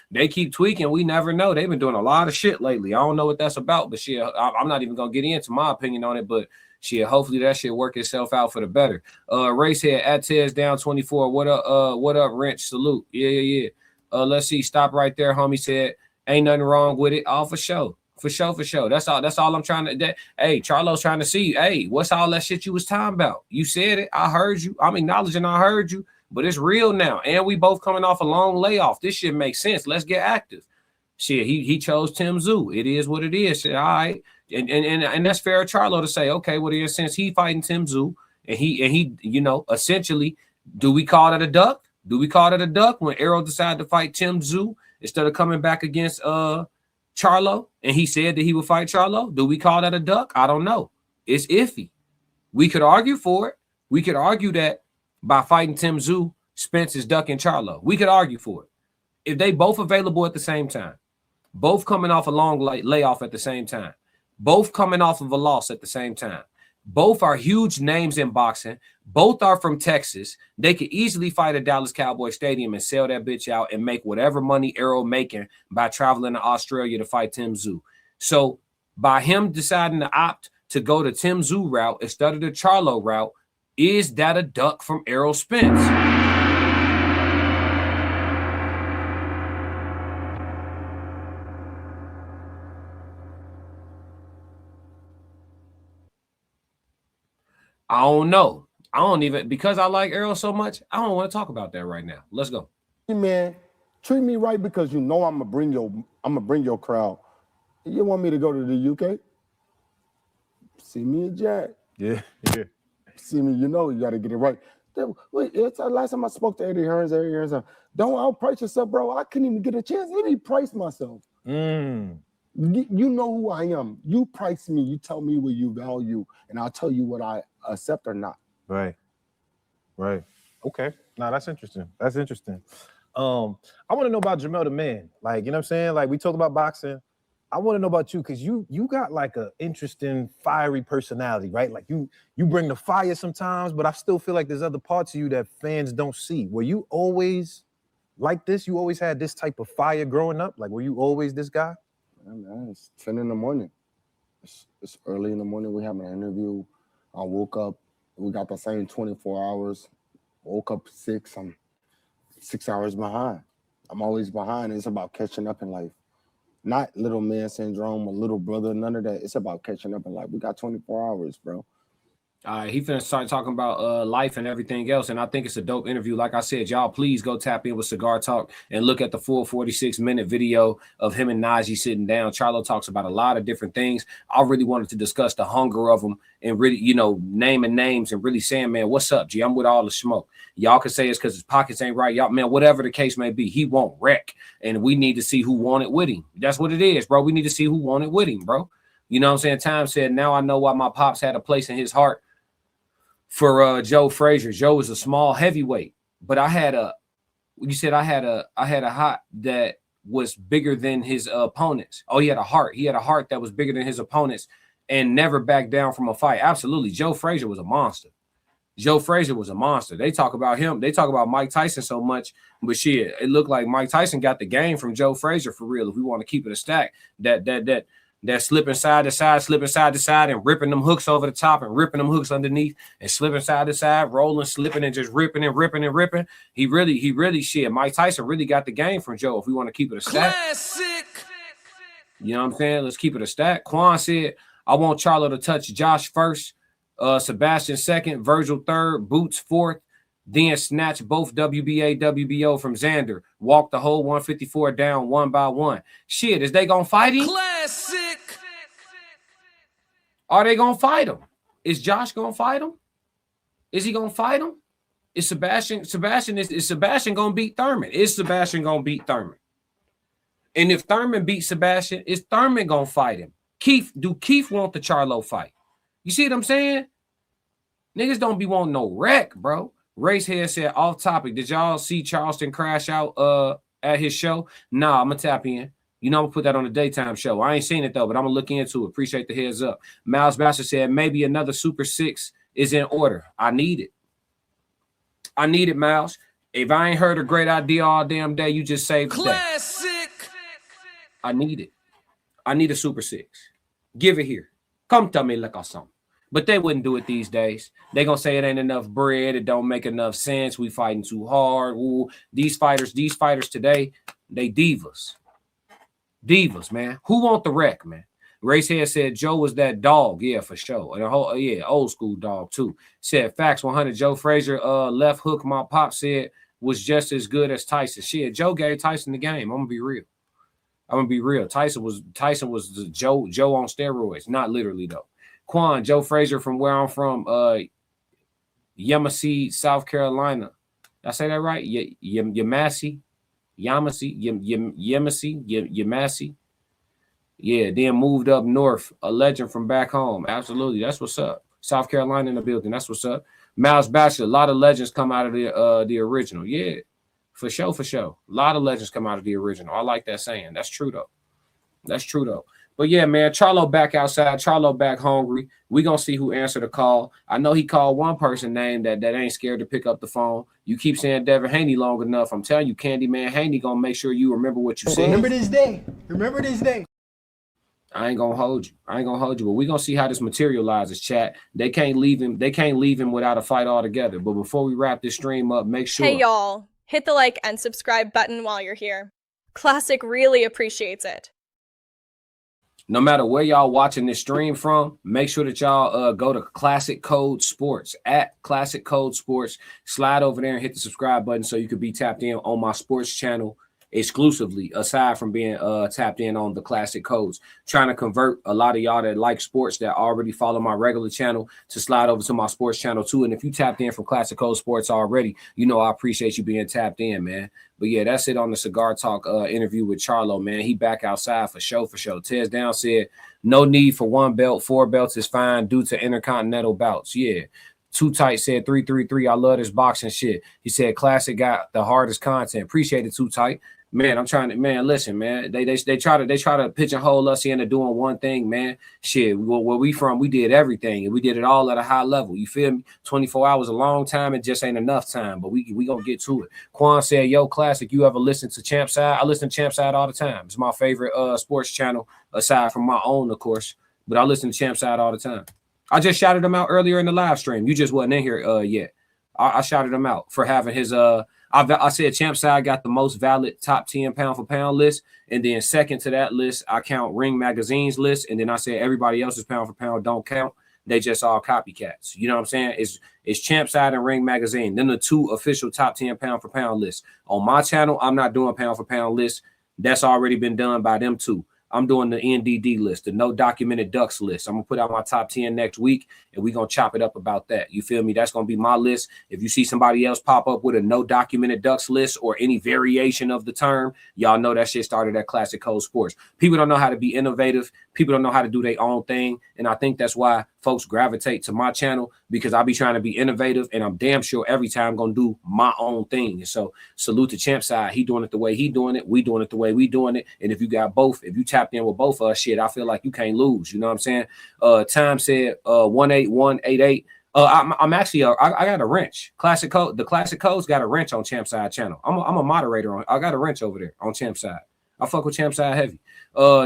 They keep tweaking. We never know. They've been doing a lot of shit lately. I don't know what that's about, but shit, I'm not even gonna get into my opinion on it. But shit, hopefully that shit work itself out for the better. Racehead at Tez down 24. What up, Wrench? Salute. Yeah. Let's see. Stop right there, homie. Said ain't nothing wrong with it. All for sure. For sure. That's all I'm trying to. Hey, Charlo's trying to see. Hey, what's all that shit you was talking about? You said it. I heard you. I'm acknowledging I heard you. But it's real now, and we both coming off a long layoff. This shit makes sense. Let's get active. Shit, he chose Tim Tszyu. It is what it is. Shit, all right, and that's fair, Charlo, to say, okay, well, in a sense, he fighting Tim Tszyu, and he, essentially, do we call that a duck? Do we call that a duck when Errol decided to fight Tim Tszyu instead of coming back against Charlo, and he said that he would fight Charlo? Do we call that a duck? I don't know. It's iffy. We could argue for it. We could argue that by fighting Tim Tszyu, Spence is ducking Charlo. We could argue for it. If they both available at the same time, both coming off a long layoff at the same time, both coming off of a loss at the same time, both are huge names in boxing, both are from Texas, they could easily fight at Dallas Cowboy Stadium and sell that bitch out and make whatever money Errol making by traveling to Australia to fight Tim Tszyu. So by him deciding to opt to go the Tim Tszyu route instead of the Charlo route, is that a duck from Errol Spence? I don't know. I don't even, because I like Errol so much, I don't want to talk about that right now. Let's go. Hey man, treat me right because I'm gonna bring your crowd. You want me to go to the UK? See me in Jack. Yeah. See me, you got to get it right. Wait, it's the last time I spoke to Eddie Hearns. Don't outprice yourself, bro. I couldn't even get a chance. Let me price myself. You know who I am. You price me. You tell me what you value, and I'll tell you what I accept or not. Right. Okay. No, that's interesting. I want to know about Jermell the man. Like, you know what I'm saying? Like, we talk about boxing. I want to know about you because you got like a interesting, fiery personality, right? Like you bring the fire sometimes, but I still feel like there's other parts of you that fans don't see. Were you always like this? You always had this type of fire growing up? Like, were you always this guy? Yeah, man, it's 10 in the morning. It's early in the morning. We have an interview. I woke up. We got the same 24 hours. Woke up 6. I'm 6 hours behind. I'm always behind. It's about catching up in life. Not little man syndrome or little brother, none of that. It's about catching up in life. We got 24 hours, bro. He finna start talking about life and everything else, and I think it's a dope interview. Like I said, y'all, please go tap in with Cigar Talk and look at the full 46-minute video of him and Najee sitting down. Charlo talks about a lot of different things. I really wanted to discuss the hunger of them and really, naming names and really saying, man, what's up, G? I'm with all the smoke. Y'all can say it's because his pockets ain't right. Y'all, man, whatever the case may be, he won't wreck, and we need to see who won it with him. That's what it is, bro. We need to see who won it with him, bro. You know what I'm saying? Time said, now I know why my pops had a place in his heart for Joe Frazier. Joe was a small heavyweight, but I had a hot that was bigger than his opponents. Oh, he had a heart. He had a heart that was bigger than his opponents and never backed down from a fight. Absolutely. Joe Frazier was a monster. Joe Frazier was a monster. They talk about him. They talk about Mike Tyson so much, but shit, it looked like Mike Tyson got the game from Joe Frazier for real. If we want to keep it a stack, that slipping side to side, and ripping them hooks over the top and ripping them hooks underneath and slipping side to side, rolling, slipping, and just ripping and ripping and ripping. He really shit. Mike Tyson really got the game from Joe. If we want to keep it a stack, Classic. you know what I'm saying? Let's keep it a stack. Quan said, I want Charlo to touch Josh first, Sebastian second, Virgil third, Boots fourth, then snatch both WBA, WBO from Xander. Walk the whole 154 down one by one. Shit, is they gonna fight him? Classic. Are they gonna fight him? Is Josh gonna fight him? Is he gonna fight him? Is Sebastian gonna beat Thurman? Is Sebastian gonna beat Thurman? And if Thurman beats Sebastian, is Thurman gonna fight him? Keith want the Charlo fight? You see what I'm saying? Niggas don't be wanting no wreck, bro. Racehead said, off topic, did y'all see Charleston crash out at his show? Nah, I'm gonna tap in. I'm gonna put that on the daytime show. I ain't seen it though, but I'm gonna look into it. Appreciate the heads up. Miles Bastard said, maybe another Super 6 is in order. I need it, Miles. If I ain't heard a great idea all damn day, you just saved the day. Classic. I need it. I need a Super 6. Give it here. Come to me like or something. But they wouldn't do it these days. They gonna say it ain't enough bread. It don't make enough sense. We fighting too hard. Ooh, these fighters today, they divas. Divas, man. Who want the wreck, man? Racehead said Joe was that dog. Yeah, for sure. And old school dog too. Said facts 100. Joe Frazier left hook, my pop said, was just as good as Tyson. Shit, Joe gave Tyson the game. I'm gonna be real. Tyson was the Joe on steroids. Not literally though. Quan, Joe Frazier from where I'm from, Yemassee, South Carolina. Did I say that right? Yemassee. Yeah, then moved up north, a legend from back home. Absolutely, that's what's up. South Carolina in the building, that's what's up. Miles Bachelor, a lot of legends come out of the original. Yeah, for sure. A lot of legends come out of the original. I like that saying. That's true though. But yeah, man, Charlo back outside. Charlo back hungry. We gonna see who answered the call. I know he called one person name that ain't scared to pick up the phone. You keep saying Devin Haney long enough. I'm telling you, Candyman Haney gonna make sure you remember what you said. Remember this day. I ain't gonna hold you. But we gonna see how this materializes, chat. They can't leave him without a fight altogether. But before we wrap this stream up, make sure. Hey y'all, hit the like and subscribe button while you're here. Classic really appreciates it. No matter where y'all watching this stream from, make sure that y'all go to Classic Code Sports, at Classic Code Sports. Slide over there and hit the subscribe button so you can be tapped in on my sports channel exclusively, aside from being tapped in on the Classic Codes. Trying to convert a lot of y'all that like sports that already follow my regular channel to slide over to my sports channel too. And if you tapped in from Classic Code Sports already, I appreciate you being tapped in, man. But yeah, that's it on the Cigar Talk interview with Charlo, man. He back outside for show. Tez Down said, no need for one belt. 4 belts is fine due to intercontinental bouts. Yeah. Too Tight said 333. I love this boxing shit. He said Classic got the hardest content. Appreciate it, Too Tight. Man, I'm trying to, man, listen, man. They try to pigeonhole us into doing one thing, man. Shit, where we from, we did everything and we did it all at a high level. You feel me? 24 hours a long time, it just ain't enough time, but we gonna get to it. Quan said, yo, Classic, you ever listen to Champ Side? I listen to Champ Side all the time. It's my favorite sports channel aside from my own, of course, but I listen to Champ Side all the time. I just shouted him out earlier in the live stream. You just wasn't in here yet. I shouted him out for having his I said Champ Side got the most valid top 10 pound for pound list, and then second to that list I count Ring Magazine's list, and then I said everybody else's pound for pound don't count. They just all copycats. You know what I'm saying? It's Champ Side and Ring Magazine. Then the two official top 10 pound for pound lists. On my channel, I'm not doing pound for pound lists. That's already been done by them two. I'm doing the NDD list, the no documented ducks list. I'm gonna put out my top 10 next week, and we're gonna chop it up about that. You feel me? That's gonna be my list. If you see somebody else pop up with a no documented ducks list or any variation of the term, y'all know that shit started at Classic Code Sports. People don't know how to be innovative. People don't know how to do their own thing, and I think that's why folks gravitate to my channel, because I be trying to be innovative, and I'm damn sure every time gonna do my own thing. And so salute to Champ Side. He doing it the way he doing it. We doing it the way we doing it. And if you got both, if you tapped in with both of us, shit, I feel like you can't lose. You know what I'm saying? Time said 18188. I'm actually I got a wrench. Classic Code. The Classic Codes got a wrench on Champ Side channel. I'm a moderator on. I got a wrench over there on Champ Side. I fuck with Champ Side heavy.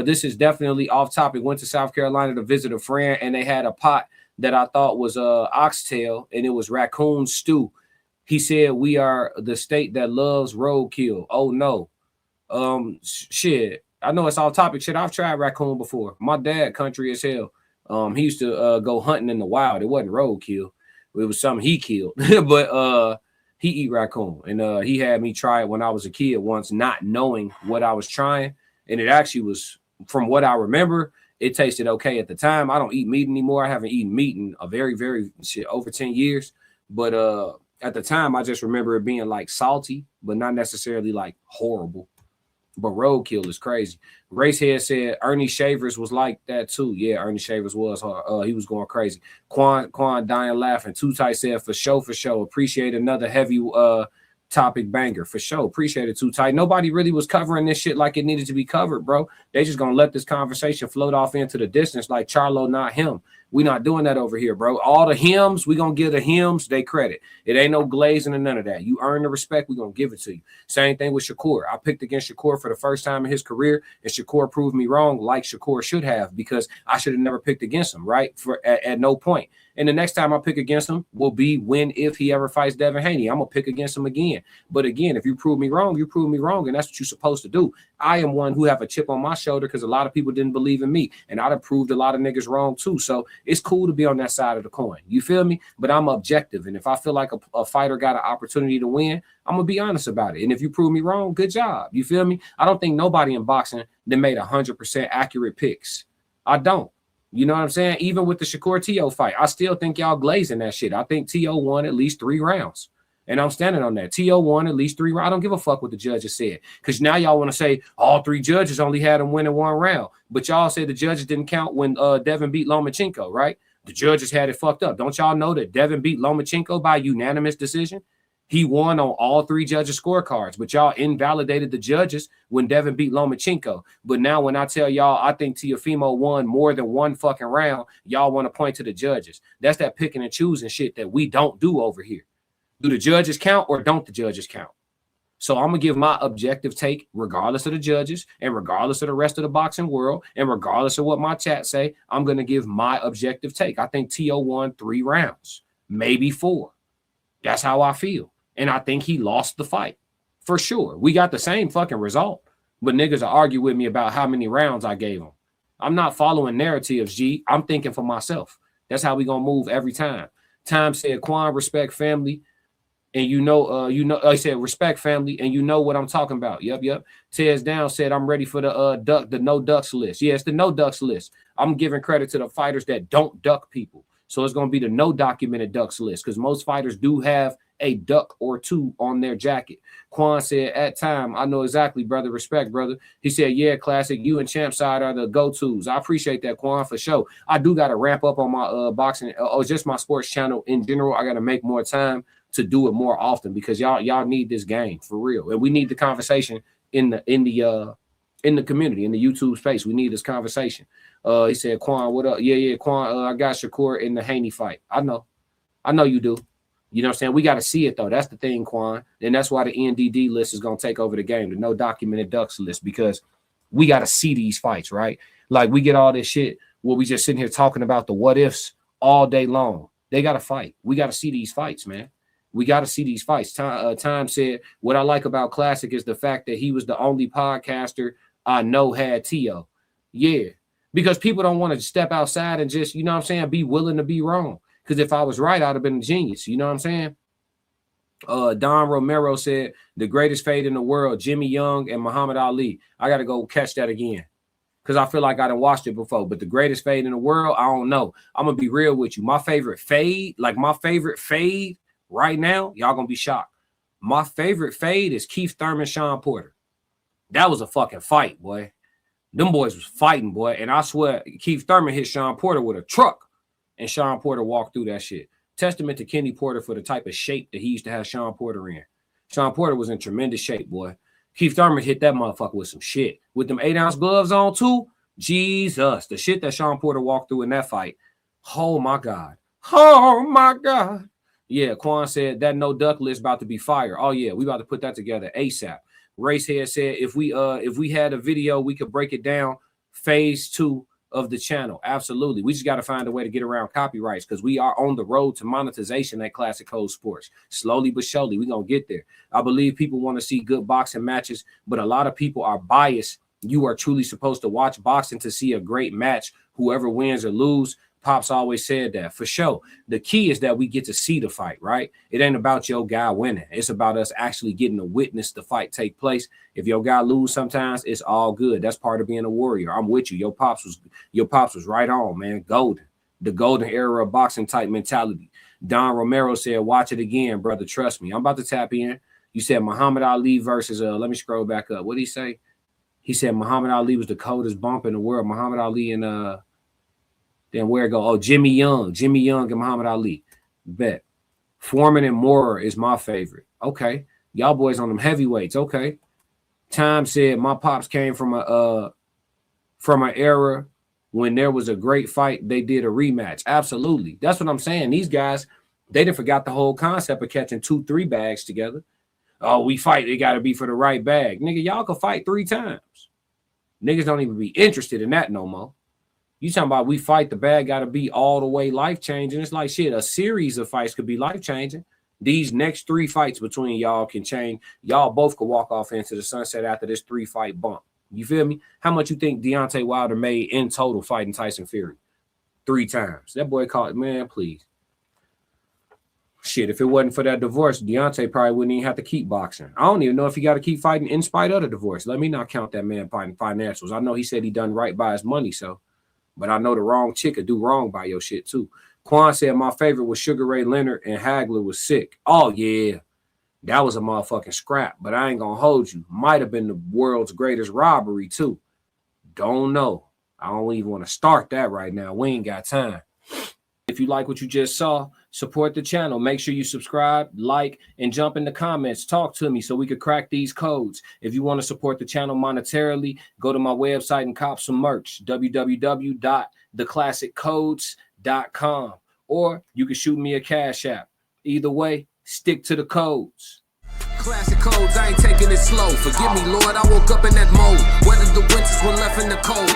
This is definitely off topic. Went to South Carolina to visit a friend, and they had a pot that I thought was oxtail, and it was raccoon stew. He said, we are the state that loves roadkill. Oh no. Shit. I know it's off topic. Shit, I've tried raccoon before. My dad country as hell. He used to go hunting in the wild. It wasn't roadkill. It was something he killed. But he eat raccoon. And he had me try it when I was a kid once, not knowing what I was trying. And it actually was, from what I remember, it tasted okay at the time. I don't eat meat anymore. I haven't eaten meat in a very, very over 10 years. But at the time, I just remember it being like salty, but not necessarily like horrible. But roadkill is crazy. Racehead said Ernie Shavers was like that too. Yeah, Ernie Shavers was. He was going crazy. Quan dying laughing. Too Tight said for sure. Appreciate another heavy topic banger for sure. Appreciate it, Too Tight. Nobody really was covering this shit like it needed to be covered, bro. They just gonna let this conversation float off into the distance like Charlo, not him. We not doing that over here, bro. All the hymns, we gonna give the hymns they credit. It ain't no glazing or none of that. You earn the respect, we gonna give it to you. Same thing with Shakur. I picked against Shakur for the first time in his career, and Shakur proved me wrong, like Shakur should have, because I should have never picked against him, right? At no point. And the next time I pick against him will be if he ever fights Devin Haney. I'm gonna pick against him again. But again, if you prove me wrong, you prove me wrong, and that's what you're supposed to do. I am one who have a chip on my shoulder because a lot of people didn't believe in me, and I'd have proved a lot of niggas wrong too. So it's cool to be on that side of the coin. You feel me? But I'm objective, and if I feel like a fighter got an opportunity to win, I'm gonna be honest about it. And if you prove me wrong, good job. You feel me? I don't think nobody in boxing that made 100% accurate picks. I don't. You know what I'm saying? Even with the Shakur T.O. fight, I still think y'all glazing that shit. I think T.O. won at least 3 rounds. And I'm standing on that. T.O. won at least 3 rounds. I don't give a fuck what the judges said. Because now y'all want to say all 3 judges only had him winning 1 round. But y'all say the judges didn't count when Devin beat Lomachenko, right? The judges had it fucked up. Don't y'all know that Devin beat Lomachenko by unanimous decision? He won on all 3 judges' scorecards, but y'all invalidated the judges when Devin beat Lomachenko. But now when I tell y'all I think Teofimo won more than 1 fucking round, y'all want to point to the judges. That's that picking and choosing shit that we don't do over here. Do the judges count or don't the judges count? So I'm going to give my objective take regardless of the judges and regardless of the rest of the boxing world and regardless of what my chat say. I'm going to give my objective take. I think T.O. won 3 rounds, maybe 4. That's how I feel. And I think he lost the fight for sure. We got the same fucking result, but niggas will argue with me about how many rounds I gave him. I'm not following narratives, G. I'm thinking for myself. That's how we gonna move every time. Time said, Quan, respect family. And I said respect family, and you know what I'm talking about. Yep. Tez Down said I'm ready for the no ducks list. Yeah, it's the no ducks list. I'm giving credit to the fighters that don't duck people. So it's gonna be the no documented ducks list because most fighters do have a duck or 2 on their jacket. Quan said, at time, I know exactly, brother. Respect, brother. He said, yeah, Classic, you and Champ Side are the go-tos. I appreciate that, Quan, for sure. I do got to ramp up on my boxing, just my sports channel in general. I got to make more time to do it more often because y'all need this game for real. And we need the conversation in the community, in the YouTube space. We need this conversation. He said, Quan, what up? Yeah, Quan, I got Shakur in the Haney fight. I know you do. You know what I'm saying? We got to see it, though. That's the thing, Quan. And that's why the NDD list is going to take over the game, the no documented ducks list, because we got to see these fights, right? Like, we get all this shit where we just sitting here talking about the what ifs all day long. They got to fight. We got to see these fights, man. We got to see these fights. Time said, what I like about Classic is the fact that he was the only podcaster I know had T.O. Yeah, because people don't want to step outside and just, you know what I'm saying, be willing to be wrong. Because if I was right, I'd have been a genius. You know what I'm saying? Don Romero said, the greatest fade in the world, Jimmy Young and Muhammad Ali. I got to go catch that again because I feel like I done watched it before. But the greatest fade in the world, I don't know. I'm going to be real with you. My favorite fade right now, y'all going to be shocked. My favorite fade is Keith Thurman, Sean Porter. That was a fucking fight, boy. Them boys was fighting, boy. And I swear, Keith Thurman hit Sean Porter with a truck. And Sean Porter walked through that shit. Testament to Kenny Porter for the type of shape that he used to have Sean Porter in. Sean Porter was in tremendous shape, boy. Keith Thurman hit that motherfucker with some shit. With them 8-ounce gloves on, too. Jesus. The shit that Sean Porter walked through in that fight. Oh, my God. Oh, my God. Yeah, Quan said that no duck list about to be fire. Oh, yeah, we about to put that together ASAP. Racehead said if we had a video, we could break it down. Phase 2 of the channel. Absolutely. We just got to find a way to get around copyrights because we are on the road to monetization at Classic Code Sports. Slowly but surely, we're going to get there. I believe people want to see good boxing matches, but a lot of people are biased. You are truly supposed to watch boxing to see a great match. Whoever wins or lose, Pops always said that. For sure. The key is that we get to see the fight, right? It ain't about your guy winning. It's about us actually getting to witness the fight take place. If your guy lose sometimes, it's all good. That's part of being a warrior. I'm with you. Your pops was right on, man. Golden. The golden era of boxing type mentality. Don Romero said, watch it again, brother. Trust me. I'm about to tap in. You said Muhammad Ali versus, let me scroll back up. What did he say? He said Muhammad Ali was the coldest bump in the world. Muhammad Ali and, then where it go? Oh, Jimmy Young and Muhammad Ali. Bet. Foreman and Moorer is my favorite. Okay. Y'all boys on them heavyweights. Okay. Time said my pops came from an era when there was a great fight. They did a rematch. Absolutely. That's what I'm saying. These guys, they done forgot the whole concept of catching 2-3 bags together. Oh, we fight. It got to be for the right bag. Nigga, y'all can fight 3 times. Niggas don't even be interested in that no more. You talking about we fight, the bag got to be all the way life-changing. It's like shit, a series of fights could be life-changing. These next 3 fights between y'all can change. Y'all both could walk off into the sunset after this 3-fight bump. You feel me? How much you think Deontay Wilder made in total fighting Tyson Fury? 3 times. That boy caught, man, please. Shit, if it wasn't for that divorce, Deontay probably wouldn't even have to keep boxing. I don't even know if he got to keep fighting in spite of the divorce. Let me not count that man fighting financials. I know he said he done right by his money, so. But I know the wrong chick could do wrong by your shit, too. Quan said my favorite was Sugar Ray Leonard and Hagler was sick. Oh, yeah. That was a motherfucking scrap. But I ain't going to hold you. Might have been the world's greatest robbery, too. Don't know. I don't even want to start that right now. We ain't got time. If you like what you just saw, support the channel. Make sure you subscribe, like, and jump in the comments. Talk to me so we could crack these codes. If you want to support the channel monetarily, go to my website and cop some merch, www.theclassiccodes.com. Or you can shoot me a Cash App. Either way, stick to the codes. Classic codes, I ain't taking it slow. Forgive me, Lord, I woke up in that mode. Weathered the winters when left in the cold.